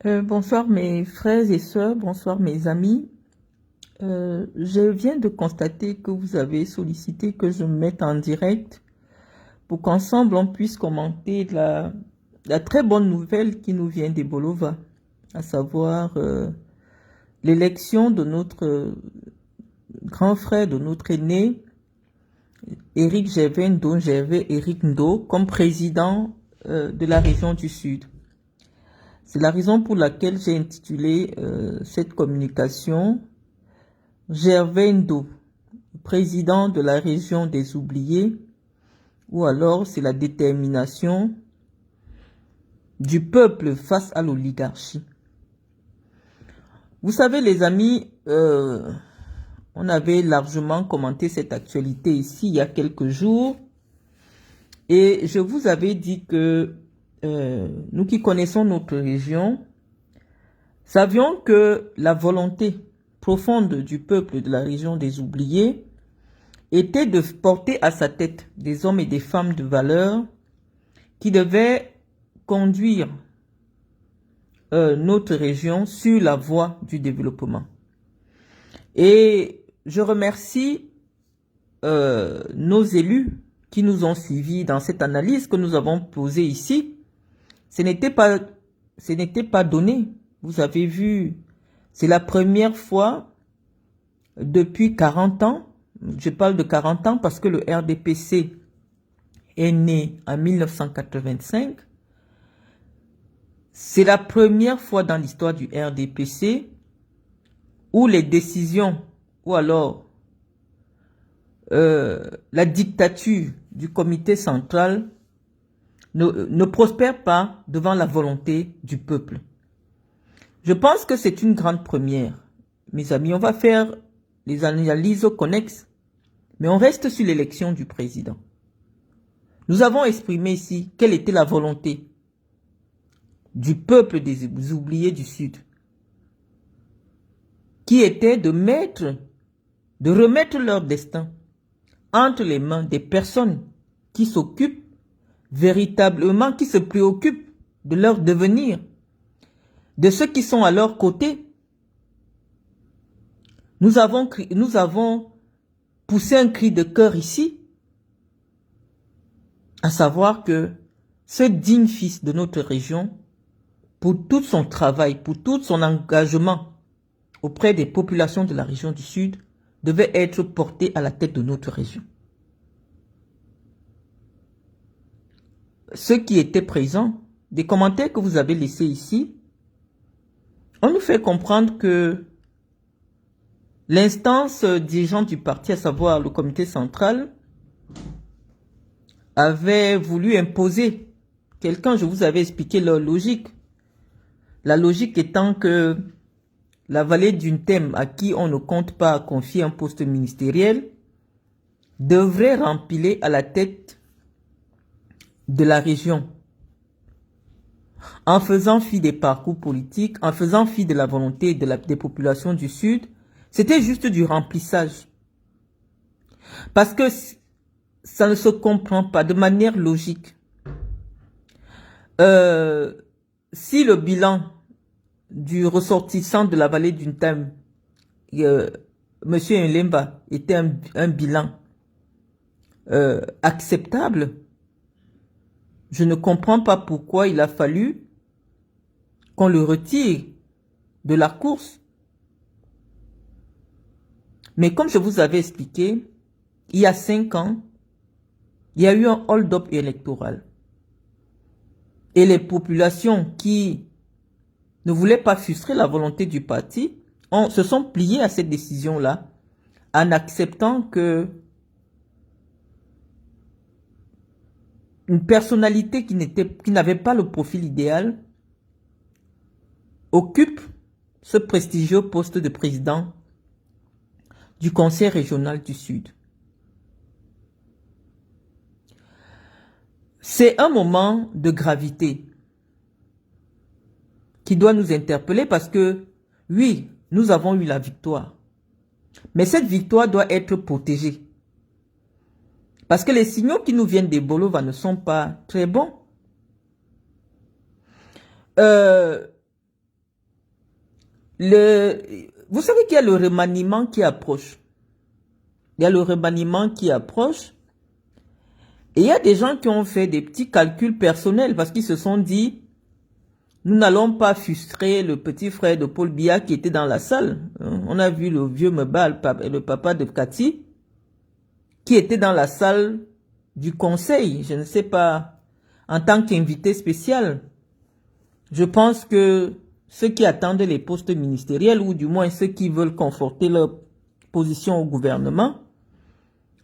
Bonsoir mes frères et sœurs, bonsoir mes amis. Je viens de constater que vous avez sollicité que je me mette en direct pour qu'ensemble on puisse commenter la très bonne nouvelle qui nous vient d'Ebolova, à savoir l'élection de notre grand frère, de notre aîné, Éric Gervais Ndo Gervais Éric Ndo, comme président de la région du Sud. C'est la raison pour laquelle j'ai intitulé cette communication Gervais Ndo, président de la région des oubliés, ou alors c'est la détermination du peuple face à l'oligarchie. Vous savez les amis, on avait largement commenté cette actualité ici il y a quelques jours et je vous avais dit que nous qui connaissons notre région, savions que la volonté profonde du peuple de la région des oubliés était de porter à sa tête des hommes et des femmes de valeur qui devaient conduire notre région sur la voie du développement. Et je remercie nos élus qui nous ont suivis dans cette analyse que nous avons posée ici. Ce n'était pas donné. Vous avez vu, c'est la première fois depuis 40 ans, je parle de 40 ans parce que le RDPC est né en 1985. C'est la première fois dans l'histoire du RDPC où les décisions, ou alors la dictature du comité central ne prospère pas devant la volonté du peuple. Je pense que c'est une grande première. Mes amis, on va faire les analyses connexes, mais on reste sur l'élection du président. Nous avons exprimé ici quelle était la volonté du peuple des oubliés du Sud, qui était de remettre leur destin entre les mains des personnes qui s'occupent véritablement, qui se préoccupent de leur devenir, de ceux qui sont à leur côté. Nous avons poussé un cri de cœur ici, à savoir que ce digne fils de notre région, pour tout son travail, pour tout son engagement auprès des populations de la région du Sud, devait être porté à la tête de notre région. Ceux qui étaient présents, des commentaires que vous avez laissés ici, on nous fait comprendre que l'instance dirigeante du parti, à savoir le comité central, avait voulu imposer quelqu'un. Je vous avais expliqué leur logique. La logique étant que la vallée d'une thème à qui on ne compte pas confier un poste ministériel devrait rempiler à la tête de la région, en faisant fi des parcours politiques, en faisant fi de la volonté des populations du Sud. C'était juste du remplissage. Parce que ça ne se comprend pas de manière logique. Si le bilan du ressortissant de la vallée d'une thème, Monsieur Nlemba, était un bilan acceptable, je ne comprends pas pourquoi il a fallu qu'on le retire de la course. Mais comme je vous avais expliqué, il y a 5 ans, il y a eu un hold-up électoral. Et les populations qui ne voulaient pas frustrer la volonté du parti se sont pliées à cette décision-là en acceptant que une personnalité qui n'avait pas le profil idéal occupe ce prestigieux poste de président du Conseil régional du Sud. C'est un moment de gravité qui doit nous interpeller parce que, oui, nous avons eu la victoire. Mais cette victoire doit être protégée. Parce que les signaux qui nous viennent des Bolova ne sont pas très bons. Vous savez qu'il y a le remaniement qui approche. Il y a le remaniement qui approche. Et il y a des gens qui ont fait des petits calculs personnels parce qu'ils se sont dit, nous n'allons pas frustrer le petit frère de Paul Biya qui était dans la salle. On a vu le vieux Meba, le papa de Cathy, qui était dans la salle du conseil, je ne sais pas, en tant qu'invité spécial. Je pense que ceux qui attendent les postes ministériels, ou du moins ceux qui veulent conforter leur position au gouvernement,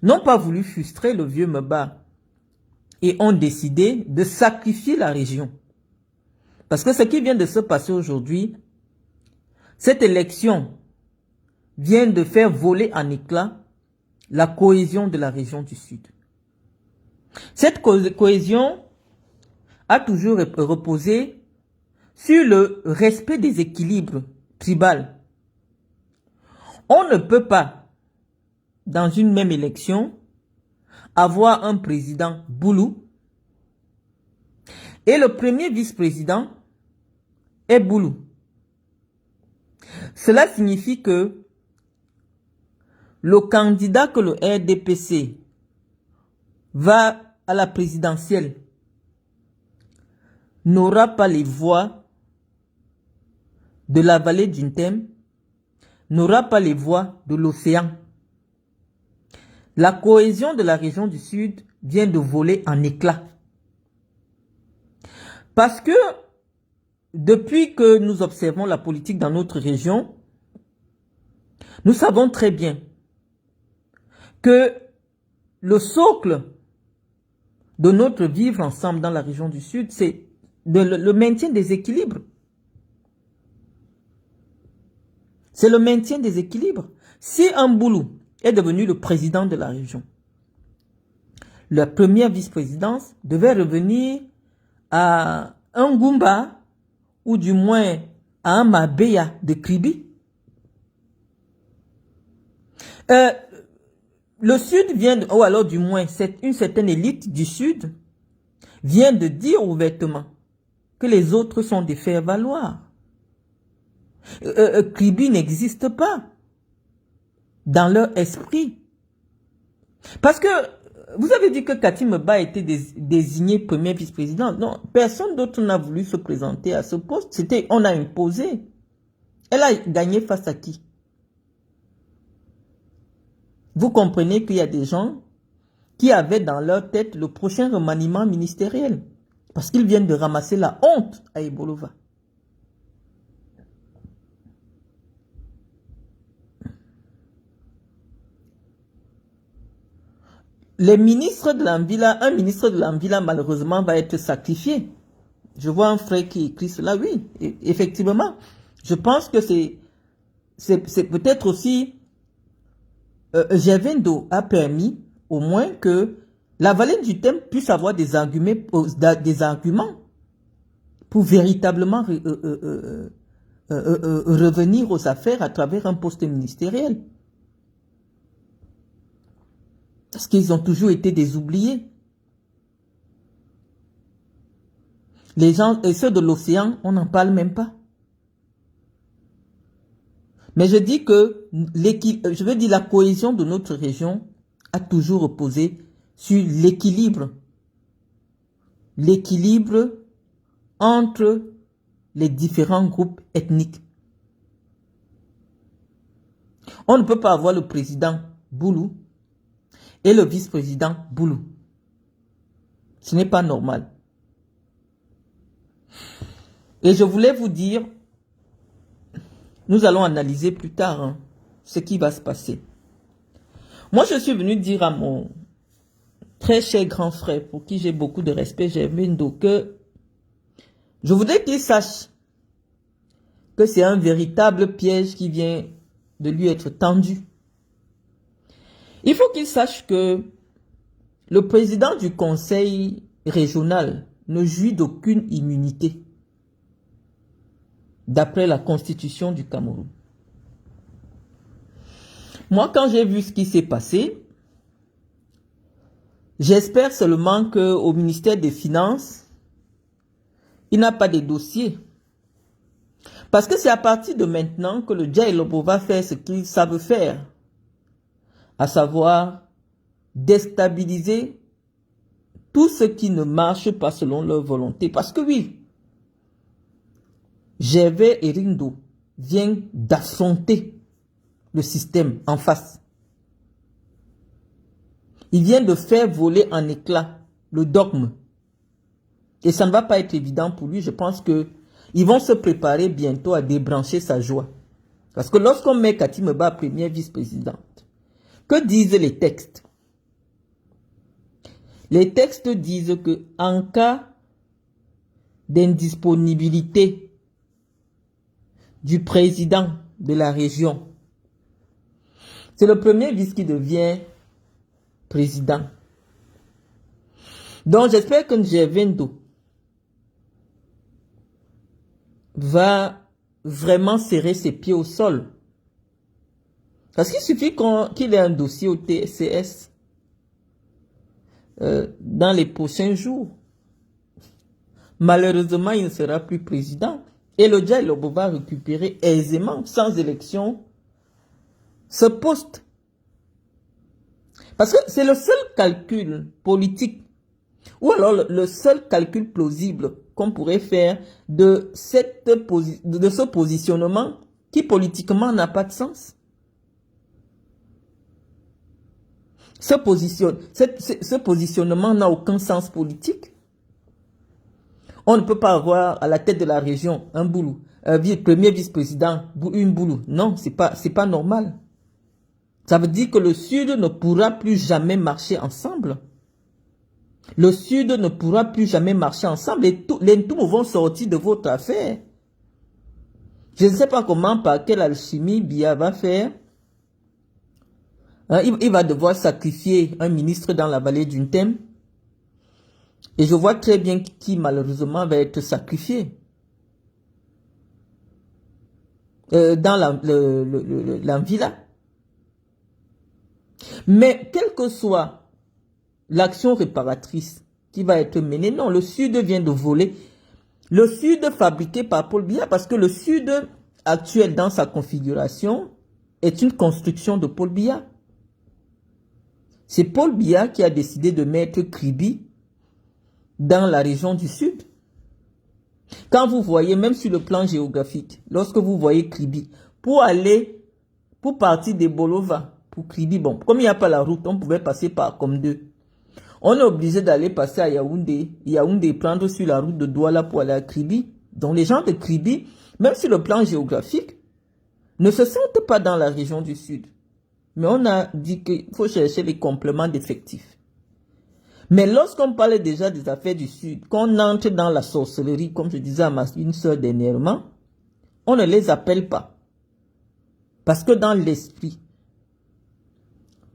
n'ont pas voulu frustrer le vieux Meba et ont décidé de sacrifier la région. Parce que ce qui vient de se passer aujourd'hui, cette élection vient de faire voler en éclats la cohésion de la région du Sud. Cette cohésion a toujours reposé sur le respect des équilibres tribaux. On ne peut pas, dans une même élection, avoir un président Boulou et le premier vice-président est Boulou. Cela signifie que le candidat que le RDPC va à la présidentielle n'aura pas les voix de la vallée d'Untem, n'aura pas les voix de l'océan. La cohésion de la région du Sud vient de voler en éclats. Parce que depuis que nous observons la politique dans notre région, nous savons très bien que le socle de notre vivre ensemble dans la région du Sud, c'est le maintien des équilibres. C'est le maintien des équilibres. Si un Boulou est devenu le président de la région, la première vice-présidence devait revenir à un Goumba, ou du moins à un Mabeya de Kribi. Le Sud vient, ou alors du moins une certaine élite du Sud, vient de dire ouvertement que les autres sont des faire-valoir. Kribi n'existe pas dans leur esprit. Parce que vous avez dit que Cathy Meba a été désignée premier vice-président. Non, personne d'autre n'a voulu se présenter à ce poste. On a imposé. Elle a gagné face à qui? Vous comprenez qu'il y a des gens qui avaient dans leur tête le prochain remaniement ministériel. Parce qu'ils viennent de ramasser la honte à Ebolova. Les ministres de l'Anvila, un ministre de l'Anvila malheureusement va être sacrifié. Je vois un frère qui écrit cela, oui, effectivement. Je pense que c'est peut-être aussi, Gervendo a permis au moins que la vallée du thème puisse avoir des arguments pour véritablement revenir aux affaires à travers un poste ministériel. Parce qu'ils ont toujours été des oubliés. Les gens, et ceux de l'océan, on n'en parle même pas. Mais je dis que la cohésion de notre région a toujours reposé sur l'équilibre. L'équilibre entre les différents groupes ethniques. On ne peut pas avoir le président Boulou et le vice-président Boulou. Ce n'est pas normal. Et je voulais vous dire, nous allons analyser plus tard ce qui va se passer. Moi, je suis venu dire à mon très cher grand frère, pour qui j'ai beaucoup de respect, Gervendo, que je voudrais qu'il sache que c'est un véritable piège qui vient de lui être tendu. Il faut qu'il sache que le président du conseil régional ne jouit d'aucune immunité d'après la constitution du Cameroun. Moi, quand j'ai vu ce qui s'est passé, j'espère seulement qu'au ministère des Finances, il n'a pas de dossiers. Parce que c'est à partir de maintenant que le Dja et Lobo va faire ce qu'ils savent faire, à savoir déstabiliser tout ce qui ne marche pas selon leur volonté. Parce que oui, Gervais et Rindo viennent d'affronter le système en face. Ils viennent de faire voler en éclats le dogme. Et ça ne va pas être évident pour lui. Je pense que ils vont se préparer bientôt à débrancher sa joie. Parce que lorsqu'on met Cathy Meba première vice-présidente, que disent les textes? Les textes disent que en cas d'indisponibilité du président de la région, c'est le premier vice qui devient président. Donc j'espère que Njevendo va vraiment serrer ses pieds au sol. Parce qu'il suffit qu'il ait un dossier au TCS dans les prochains jours. Malheureusement, il ne sera plus président. Et le Dja Lobo va récupérer aisément, sans élection, ce poste. Parce que c'est le seul calcul politique, ou alors le seul calcul plausible qu'on pourrait faire de ce positionnement qui politiquement n'a pas de sens. Ce positionnement n'a aucun sens politique. On ne peut pas avoir à la tête de la région un boulou, premier vice-président, une boulou. Non, c'est pas normal. Ça veut dire que le Sud ne pourra plus jamais marcher ensemble. Le Sud ne pourra plus jamais marcher ensemble et les Ntoumou vont sortir de votre affaire. Je ne sais pas comment, par quelle alchimie Biya va faire. Il va devoir sacrifier un ministre dans la vallée d'une thème. Et je vois très bien qui malheureusement va être sacrifié. Dans l'Anvila. Mais quelle que soit l'action réparatrice qui va être menée, non, le Sud vient de voler. Le Sud fabriqué par Paul Biya, parce que le Sud actuel dans sa configuration est une construction de Paul Biya. C'est Paul Biya qui a décidé de mettre Kribi dans la région du Sud. Quand vous voyez, même sur le plan géographique, lorsque vous voyez Kribi, pour partir de Bolova, pour Kribi, bon, comme il n'y a pas la route, on pouvait passer par comme deux. On est obligé d'aller passer à Yaoundé, prendre sur la route de Douala pour aller à Kribi. Donc les gens de Kribi, même sur le plan géographique, ne se sentent pas dans la région du Sud. Mais on a dit qu'il faut chercher les compléments d'effectifs. Mais lorsqu'on parle déjà des affaires du Sud, qu'on entre dans la sorcellerie, comme je disais à une soeur dernièrement, on ne les appelle pas. Parce que dans l'esprit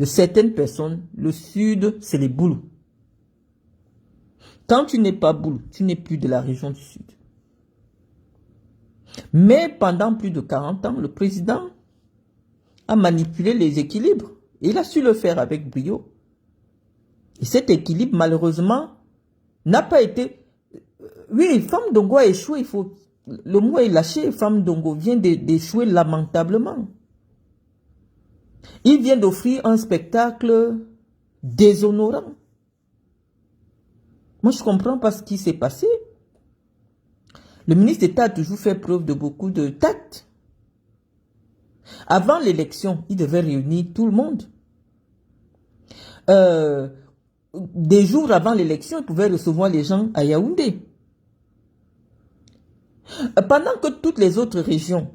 de certaines personnes, le Sud, c'est les boulous. Quand tu n'es pas boulou, tu n'es plus de la région du Sud. Mais pendant plus de 40 ans, le président a manipulé les équilibres. Et il a su le faire avec brio. Et cet équilibre, malheureusement, n'a pas été... Oui, Femme Dongo a échoué. Le mot est lâché. Femme Dongo vient d'échouer lamentablement. Il vient d'offrir un spectacle déshonorant. Moi, je ne comprends pas ce qui s'est passé. Le ministre d'État a toujours fait preuve de beaucoup de tact. Avant l'élection, il devait réunir tout le monde. Des jours avant l'élection, il pouvait recevoir les gens à Yaoundé. Pendant que toutes les autres régions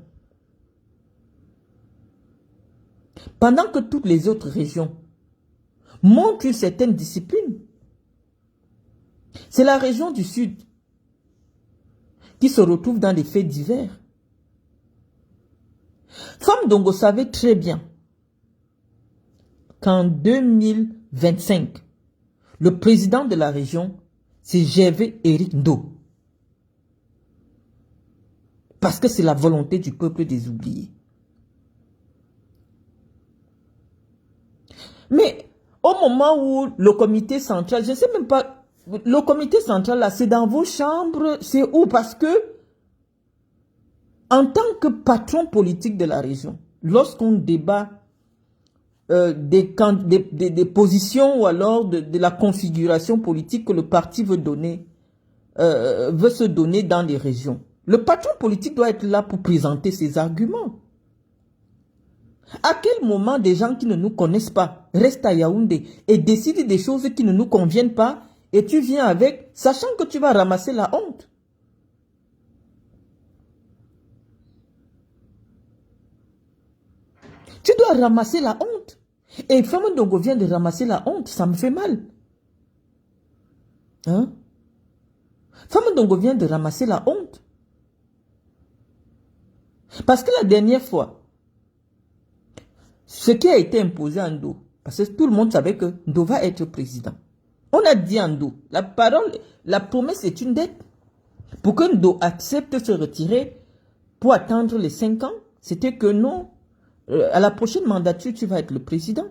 montrent une certaine discipline, c'est la région du Sud qui se retrouve dans des faits divers. Femme Dongo savait très bien qu'en 2025, le président de la région, c'est Gervais Éric Ndo. Parce que c'est la volonté du peuple des oubliés. Mais au moment où le comité central, je ne sais même pas, le comité central là, c'est dans vos chambres, c'est où? Parce que En tant que patron politique de la région, lorsqu'on débat des positions ou alors de la configuration politique que le parti veut donner, veut se donner dans les régions, le patron politique doit être là pour présenter ses arguments. À quel moment des gens qui ne nous connaissent pas restent à Yaoundé et décident des choses qui ne nous conviennent pas et tu viens avec, sachant que tu vas ramasser la honte? Tu dois ramasser la honte. Et Femme Ndongo vient de ramasser la honte, ça me fait mal. Hein? Femme Ndongo vient de ramasser la honte. Parce que la dernière fois, ce qui a été imposé à Ndo, parce que tout le monde savait que Ndo va être président. On a dit à Ndo, la promesse est une dette. Pour que Ndo accepte de se retirer pour attendre les 5 ans, c'était que non, à la prochaine mandature, tu vas être le président.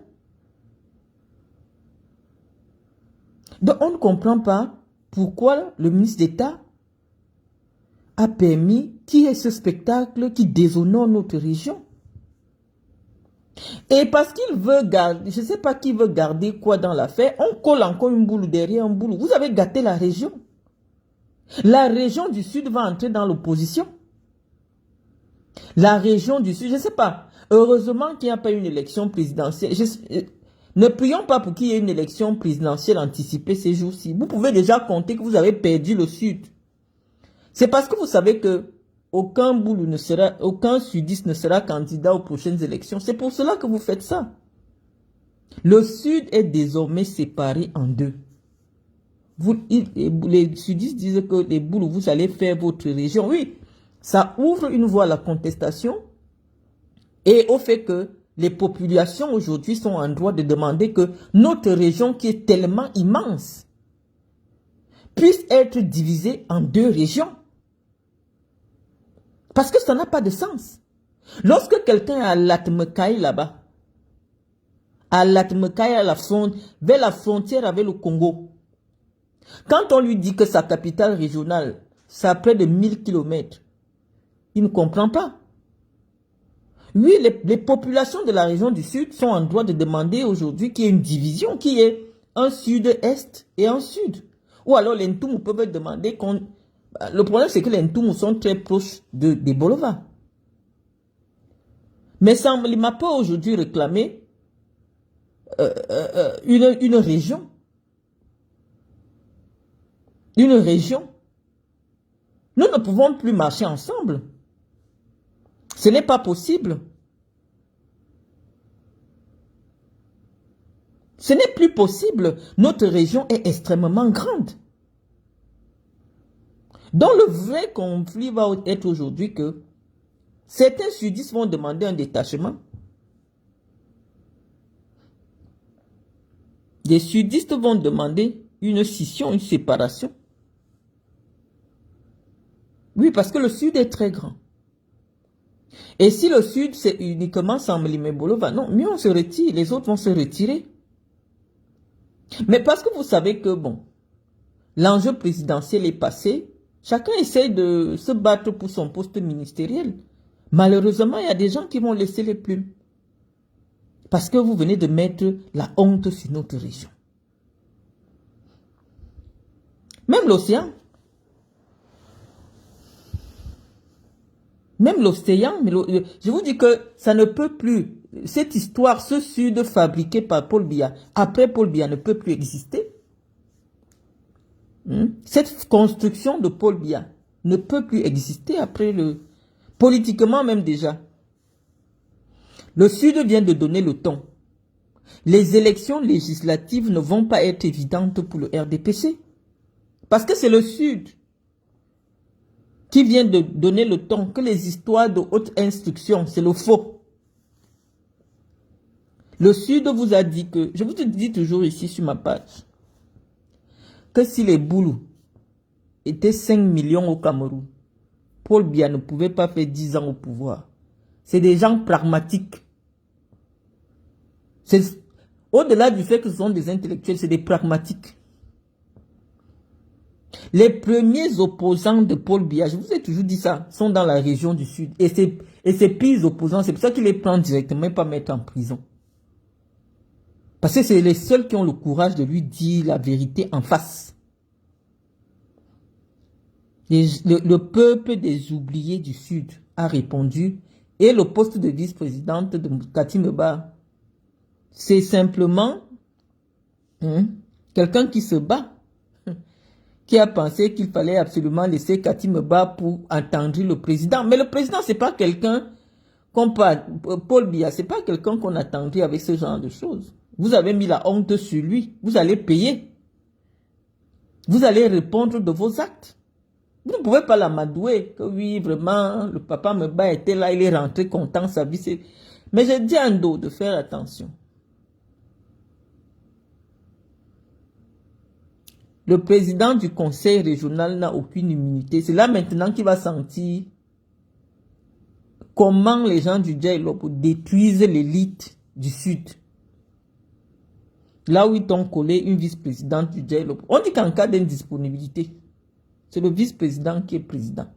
Donc on ne comprend pas pourquoi le ministre d'État a permis qu'il y ait ce spectacle qui déshonore notre région. Et parce qu'il veut garder, je ne sais pas qui veut garder quoi dans l'affaire, on colle encore une boule derrière un boule. Vous avez gâté la région. La région du Sud va entrer dans l'opposition. La région du Sud, je ne sais pas. Heureusement qu'il n'y a pas une élection présidentielle. Ne prions pas pour qu'il y ait une élection présidentielle anticipée ces jours-ci. Vous pouvez déjà compter que vous avez perdu le Sud. C'est parce que vous savez que aucun boulou ne sera, aucun sudiste ne sera candidat aux prochaines élections. C'est pour cela que vous faites ça. Le Sud est désormais séparé en deux. Les sudistes disent que les boulous, vous allez faire votre région. Oui, ça ouvre une voie à la contestation et au fait que les populations aujourd'hui sont en droit de demander que notre région qui est tellement immense puisse être divisée en 2 régions. Parce que ça n'a pas de sens. Lorsque quelqu'un est à Latmekai là-bas, à Latmekai, vers la frontière avec le Congo, quand on lui dit que sa capitale régionale, c'est à près de 1000 km, il ne comprend pas. Oui, les populations de la région du Sud sont en droit de demander aujourd'hui qu'il y ait une division, qu'il y ait un Sud-Est et un Sud. Ou alors les Ntoumou peuvent demander qu'on... Le problème, c'est que les Ntoumou sont très proches des Bolova. Mais ça ne m'a pas aujourd'hui réclamé une région. Une région. Nous ne pouvons plus marcher ensemble. Ce n'est pas possible. Ce n'est plus possible. Notre région est extrêmement grande. Donc le vrai conflit va être aujourd'hui que certains sudistes vont demander un détachement. Les sudistes vont demander une scission, une séparation. Oui, parce que le Sud est très grand. Et si le Sud, c'est uniquement Samlime Bolova, non, mieux on se retire, les autres vont se retirer. Mais parce que vous savez que, bon, l'enjeu présidentiel est passé, chacun essaie de se battre pour son poste ministériel. Malheureusement, il y a des gens qui vont laisser les plumes. Parce que vous venez de mettre la honte sur notre région. Même l'océan. Même l'océan, je vous dis que ça ne peut plus. Cette histoire, ce Sud fabriqué par Paul Biya, après Paul Biya ne peut plus exister. Cette construction de Paul Biya ne peut plus exister après le... Politiquement même déjà. Le Sud vient de donner le ton. Les élections législatives ne vont pas être évidentes pour le RDPC. Parce que c'est le Sud qui vient de donner le ton que les histoires de haute instruction, c'est le faux. Le Sud vous a dit que, je vous dis toujours ici sur ma page, que si les Boulous étaient 5 millions au Cameroun, Paul Biya ne pouvait pas faire 10 ans au pouvoir. C'est des gens pragmatiques. Au-delà du fait que ce sont des intellectuels, c'est des pragmatiques. Les premiers opposants de Paul Biya, je vous ai toujours dit ça, sont dans la région du Sud. Et ces pires opposants, c'est pour ça qu'il les prend directement et pas mettre en prison. Parce que c'est les seuls qui ont le courage de lui dire la vérité en face. Le peuple des oubliés du Sud a répondu. Et le poste de vice-présidente de Cathy Meba, c'est simplement quelqu'un qui se bat. Qui a pensé qu'il fallait absolument laisser Cathy Meba pour attendrir le président. Mais le président, c'est pas quelqu'un qu'on parle. Paul Biya, c'est pas quelqu'un qu'on attendrit avec ce genre de choses. Vous avez mis la honte sur lui. Vous allez payer. Vous allez répondre de vos actes. Vous ne pouvez pas l'amadouer. Que oui, vraiment, le papa Meba était là, il est rentré content, sa vie. Mais j'ai dit à Ndo de faire attention. Le président du conseil régional n'a aucune immunité. C'est là maintenant qu'il va sentir comment les gens du Djailopo détruisent l'élite du Sud. Là où ils t'ont collé une vice-présidente du Djailopo. On dit qu'en cas d'indisponibilité, c'est le vice-président qui est président.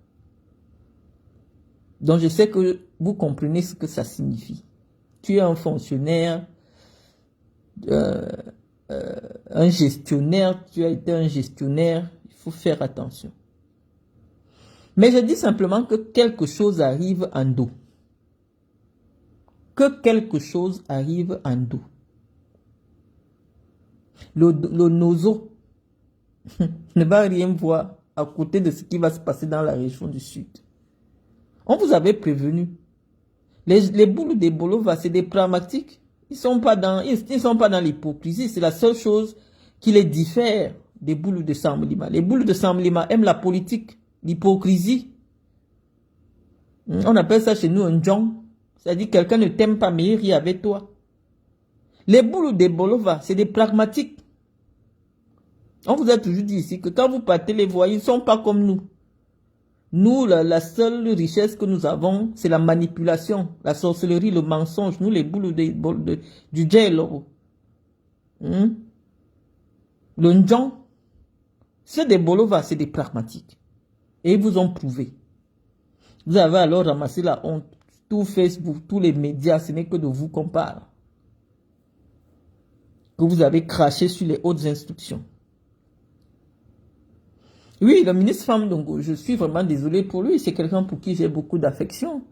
Donc je sais que vous comprenez ce que ça signifie. Tu es un fonctionnaire, un gestionnaire, tu as été un gestionnaire, il faut faire attention. Mais je dis simplement que quelque chose arrive en dos. Que quelque chose arrive en dos. Le nozo ne va rien voir à côté de ce qui va se passer dans la région du Sud. On vous avait prévenu. Les boules des Bolova, c'est des pragmatiques. Ils ne sont pas dans l'hypocrisie. C'est la seule chose qui les diffère des boules de Samlima. Les boules de Samlima aiment la politique, l'hypocrisie. On appelle ça chez nous un jong. C'est-à-dire quelqu'un ne t'aime pas, mais il rit avec toi. Les boules des Bolova, c'est des pragmatiques. On vous a toujours dit ici que quand vous partez les voyous, ils ne sont pas comme nous. Nous, la seule richesse que nous avons, c'est la manipulation, la sorcellerie, le mensonge. Nous, les boules du Djailopo. Le Ndjong. Ceux des Bolova, c'est des pragmatiques. Et ils vous ont prouvé. Vous avez alors ramassé la honte. Tout Facebook, tous les médias, ce n'est que de vous qu'on parle. Que vous avez craché sur les hautes instructions. Oui, le ministre Femme Ndongo, je suis vraiment désolé pour lui. C'est quelqu'un pour qui j'ai beaucoup d'affection.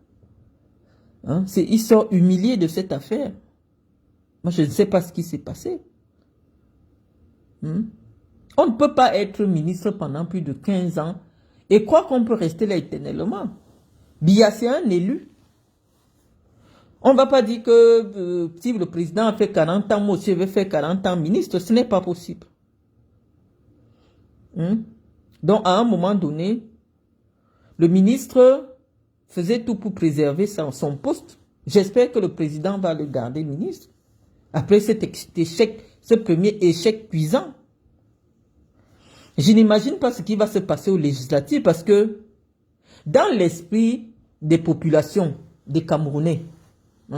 Hein? Il sort humilié de cette affaire. Moi, je ne sais pas ce qui s'est passé. On ne peut pas être ministre pendant plus de 15 ans et croire qu'on peut rester là éternellement. Biya, c'est un élu. On ne va pas dire que si le président a fait 40 ans, moi aussi je vais faire 40 ans ministre. Ce n'est pas possible. Donc, à un moment donné, le ministre faisait tout pour préserver son poste. J'espère que le président va le garder ministre. Après cet échec, ce premier échec cuisant. Je n'imagine pas ce qui va se passer aux législatives parce que dans l'esprit des populations, des Camerounais,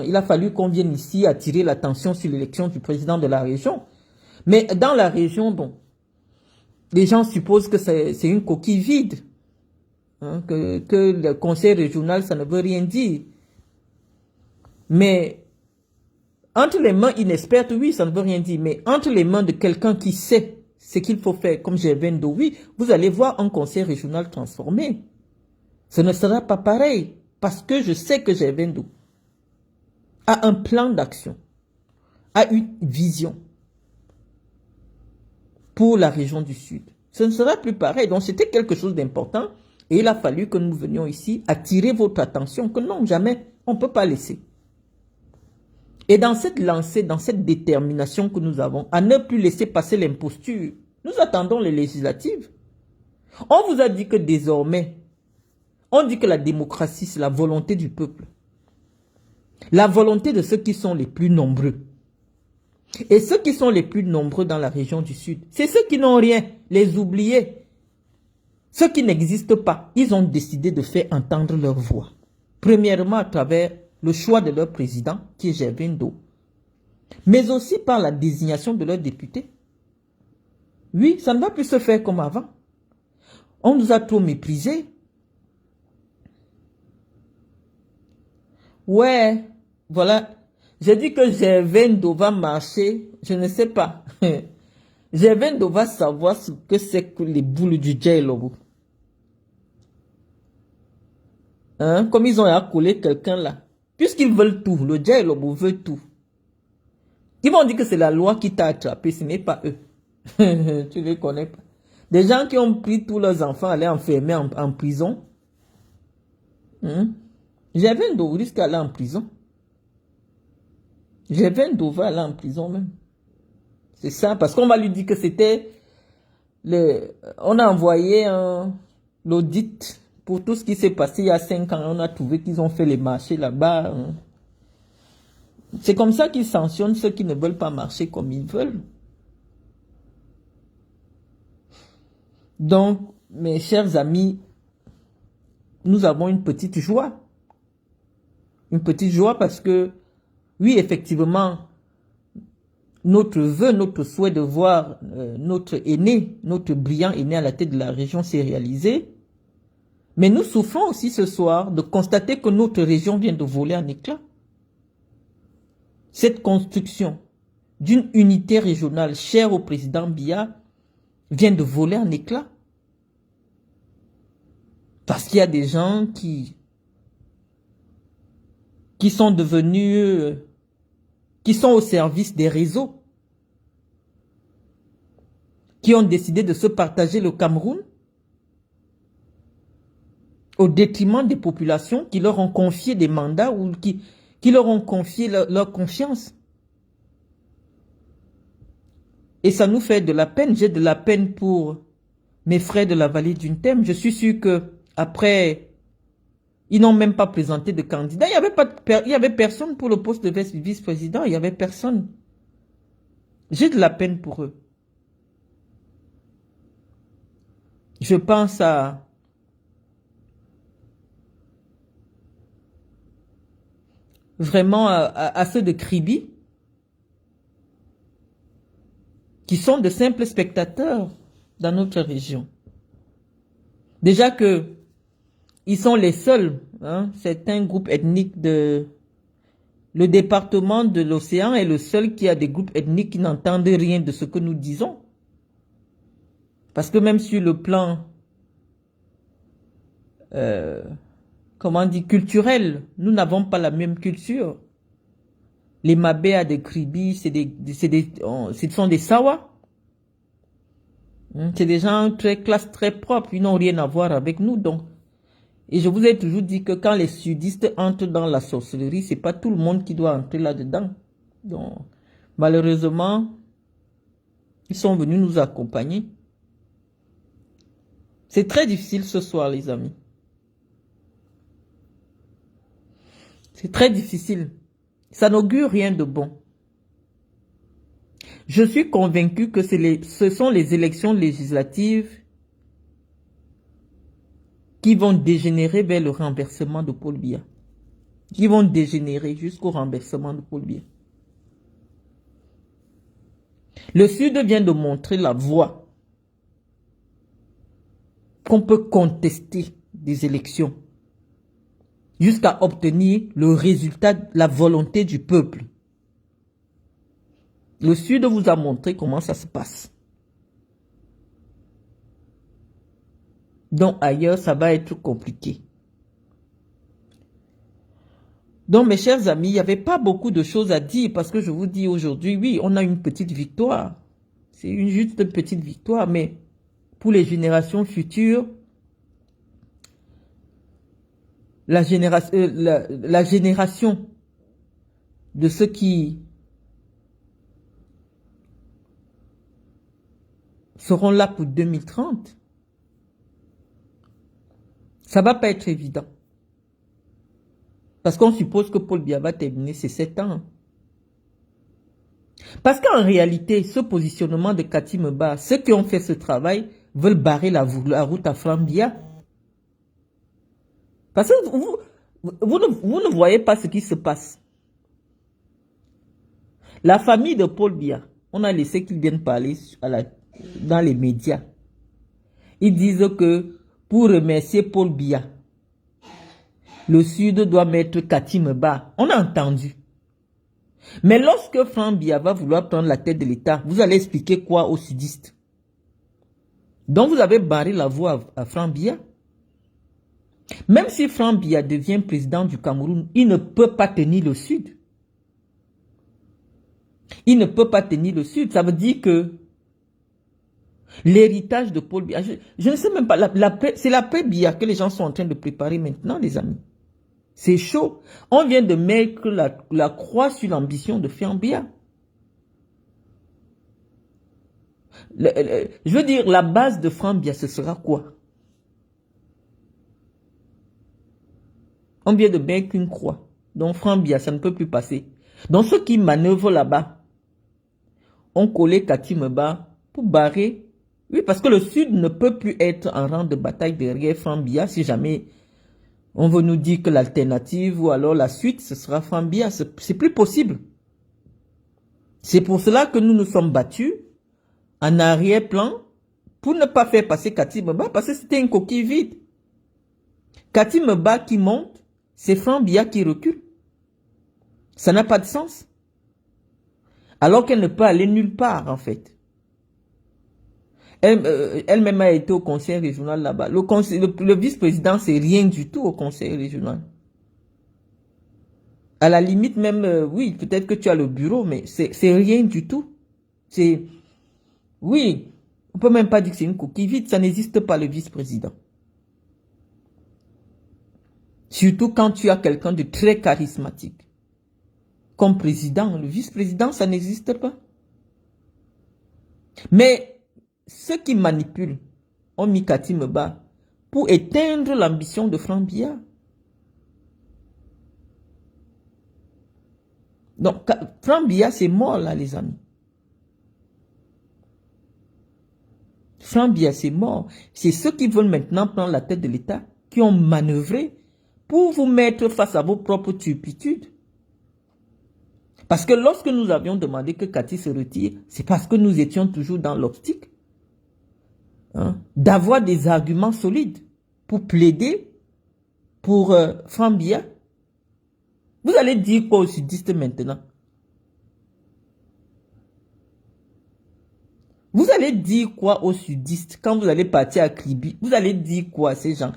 il a fallu qu'on vienne ici attirer l'attention sur l'élection du président de la région. Mais dans la région, bon, les gens supposent que c'est une coquille vide. Que le conseil régional, ça ne veut rien dire. Mais entre les mains inexpertes, oui, ça ne veut rien dire. Mais entre les mains de quelqu'un qui sait ce qu'il faut faire, comme Gervais Ndo, oui, vous allez voir un conseil régional transformé. Ce ne sera pas pareil. Parce que je sais que Gervais Ndo a un plan d'action, a une vision pour la région du Sud. Ce ne sera plus pareil. Donc, c'était quelque chose d'important. Et il a fallu que nous venions ici attirer votre attention. Que non, jamais, on ne peut pas laisser. Et dans cette lancée, dans cette détermination que nous avons, à ne plus laisser passer l'imposture, nous attendons les législatives. On vous a dit que désormais, on dit que la démocratie, c'est la volonté du peuple. La volonté de ceux qui sont les plus nombreux. Et ceux qui sont les plus nombreux dans la région du Sud, c'est ceux qui n'ont rien, les oubliés. Ceux qui n'existent pas, ils ont décidé de faire entendre leur voix. Premièrement à travers le choix de leur président, qui est Gervais Ndo, mais aussi par la désignation de leurs députés. Oui, ça ne va plus se faire comme avant. On nous a trop méprisés. Ouais, voilà. J'ai dit que Gervais-Ndo va marcher. Je ne sais pas. Gervais-Ndo va savoir ce que c'est que les boules du Djailobo. Hein? Comme ils ont accolé quelqu'un là. Puisqu'ils veulent tout, le Djailobo veut tout. Ils vont dire que c'est la loi qui t'a attrapé, ce n'est pas eux. Tu les connais pas. Des gens qui ont pris tous leurs enfants, aller enfermer en prison. Hein? Gervais-Ndo risque d'aller en prison. Gervais-Ndo va aller en prison même. C'est ça, parce qu'on va lui dire que c'était... On a envoyé l'audit pour tout ce qui s'est passé il y a 5 ans. On a trouvé qu'ils ont fait les marchés là-bas. Hein. C'est comme ça qu'ils sanctionnent ceux qui ne veulent pas marcher comme ils veulent. Donc, mes chers amis, nous avons une petite joie. Une petite joie parce que, oui, effectivement, notre vœu, notre souhait de voir notre aîné, notre brillant aîné à la tête de la région s'est réalisé. Mais nous souffrons aussi ce soir de constater que notre région vient de voler en éclats. Cette construction d'une unité régionale chère au président Biya vient de voler en éclats. Parce qu'il y a des gens qui sont devenus, qui sont au service des réseaux, qui ont décidé de se partager le Cameroun au détriment des populations qui leur ont confié des mandats ou qui leur ont confié leur confiance. Et ça nous fait de la peine. J'ai de la peine pour mes frères de la vallée d'une Thème. Je suis sûr que après, ils n'ont même pas présenté de candidat. Il y avait personne pour le poste de vice-président. Il n'y avait personne. J'ai de la peine pour eux. Je pense vraiment à ceux de Kribi, qui sont de simples spectateurs dans notre région. Déjà que ils sont les seuls, hein, c'est un groupe ethnique de... Le département de l'océan est le seul qui a des groupes ethniques qui n'entendent rien de ce que nous disons. Parce que même sur le plan, comment on dit, culturel, nous n'avons pas la même culture. Les Mabéa de Kribi, ce sont des Sawa. C'est des gens très classe, très propres. Ils n'ont rien à voir avec nous. Donc. Et je vous ai toujours dit que quand les sudistes entrent dans la sorcellerie, c'est pas tout le monde qui doit entrer là-dedans. Donc, malheureusement, ils sont venus nous accompagner. C'est très difficile ce soir, les amis. C'est très difficile. Ça n'augure rien de bon. Je suis convaincu que ce sont les élections législatives qui vont dégénérer vers le renversement de Paul Biya. Qui vont dégénérer jusqu'au renversement de Paul Biya. Le Sud vient de montrer la voie qu'on peut contester des élections jusqu'à obtenir le résultat, la volonté du peuple. Le Sud vous a montré comment ça se passe. Donc ailleurs, ça va être compliqué. Donc mes chers amis, il n'y avait pas beaucoup de choses à dire parce que je vous dis aujourd'hui, oui, on a une petite victoire. C'est juste une petite victoire, mais pour les générations futures, la génération de ceux qui seront là pour 2030, ça va pas être évident. Parce qu'on suppose que Paul Biya va terminer ses 7 ans. Parce qu'en réalité, ce positionnement de Kati Meba, ceux qui ont fait ce travail veulent barrer la route à Franck Biya. Parce que vous ne voyez pas ce qui se passe. La famille de Paul Biya, on a laissé qu'ils viennent parler dans les médias. Ils disent que pour remercier Paul Biya, le Sud doit mettre Katimeba. On a entendu. Mais lorsque Franck Biya va vouloir prendre la tête de l'État, vous allez expliquer quoi aux sudistes? Donc vous avez barré la voie à Franck Biya. Même si Franck Biya devient président du Cameroun, il ne peut pas tenir le Sud. Il ne peut pas tenir le Sud. Ça veut dire que l'héritage de Paul Biya, je ne sais même pas, c'est l'après Biya que les gens sont en train de préparer maintenant, les amis. C'est chaud. On vient de mettre la croix sur l'ambition de Franck Biya. Je veux dire, la base de Franck Biya, ce sera quoi? On vient de mettre une croix. Donc Franck Biya, ça ne peut plus passer. Donc ceux qui manœuvrent là-bas ont collé Katimeba pour barrer. Oui, parce que le Sud ne peut plus être en rang de bataille derrière Franck Biya si jamais on veut nous dire que l'alternative ou alors la suite, ce sera Franck Biya. C'est plus possible. C'est pour cela que nous nous sommes battus en arrière-plan pour ne pas faire passer Katimeba parce que c'était une coquille vide. Katimeba qui monte, c'est Franck Biya qui recule. Ça n'a pas de sens. Alors qu'elle ne peut aller nulle part, en fait. Elle-même a été au conseil régional là-bas. Le vice-président, c'est rien du tout au conseil régional. À la limite même, oui, peut-être que tu as le bureau, mais c'est rien du tout. Oui, on peut même pas dire que c'est une coquille vide, ça n'existe pas le vice-président. Surtout quand tu as quelqu'un de très charismatique. Comme président, le vice-président, ça n'existe pas. Mais ceux qui manipulent ont mis Katimeba pour éteindre l'ambition de Franck Biya. Donc, Franck Biya, c'est mort là, les amis. Franck Biya, c'est mort. C'est ceux qui veulent maintenant prendre la tête de l'État qui ont manœuvré pour vous mettre face à vos propres turpitudes. Parce que lorsque nous avions demandé que Kati se retire, c'est parce que nous étions toujours dans l'optique d'avoir des arguments solides pour plaider pour Franck Biya. Vous allez dire quoi aux sudistes maintenant? Vous allez dire quoi aux sudistes quand vous allez partir à Kribi? Vous allez dire quoi à ces gens?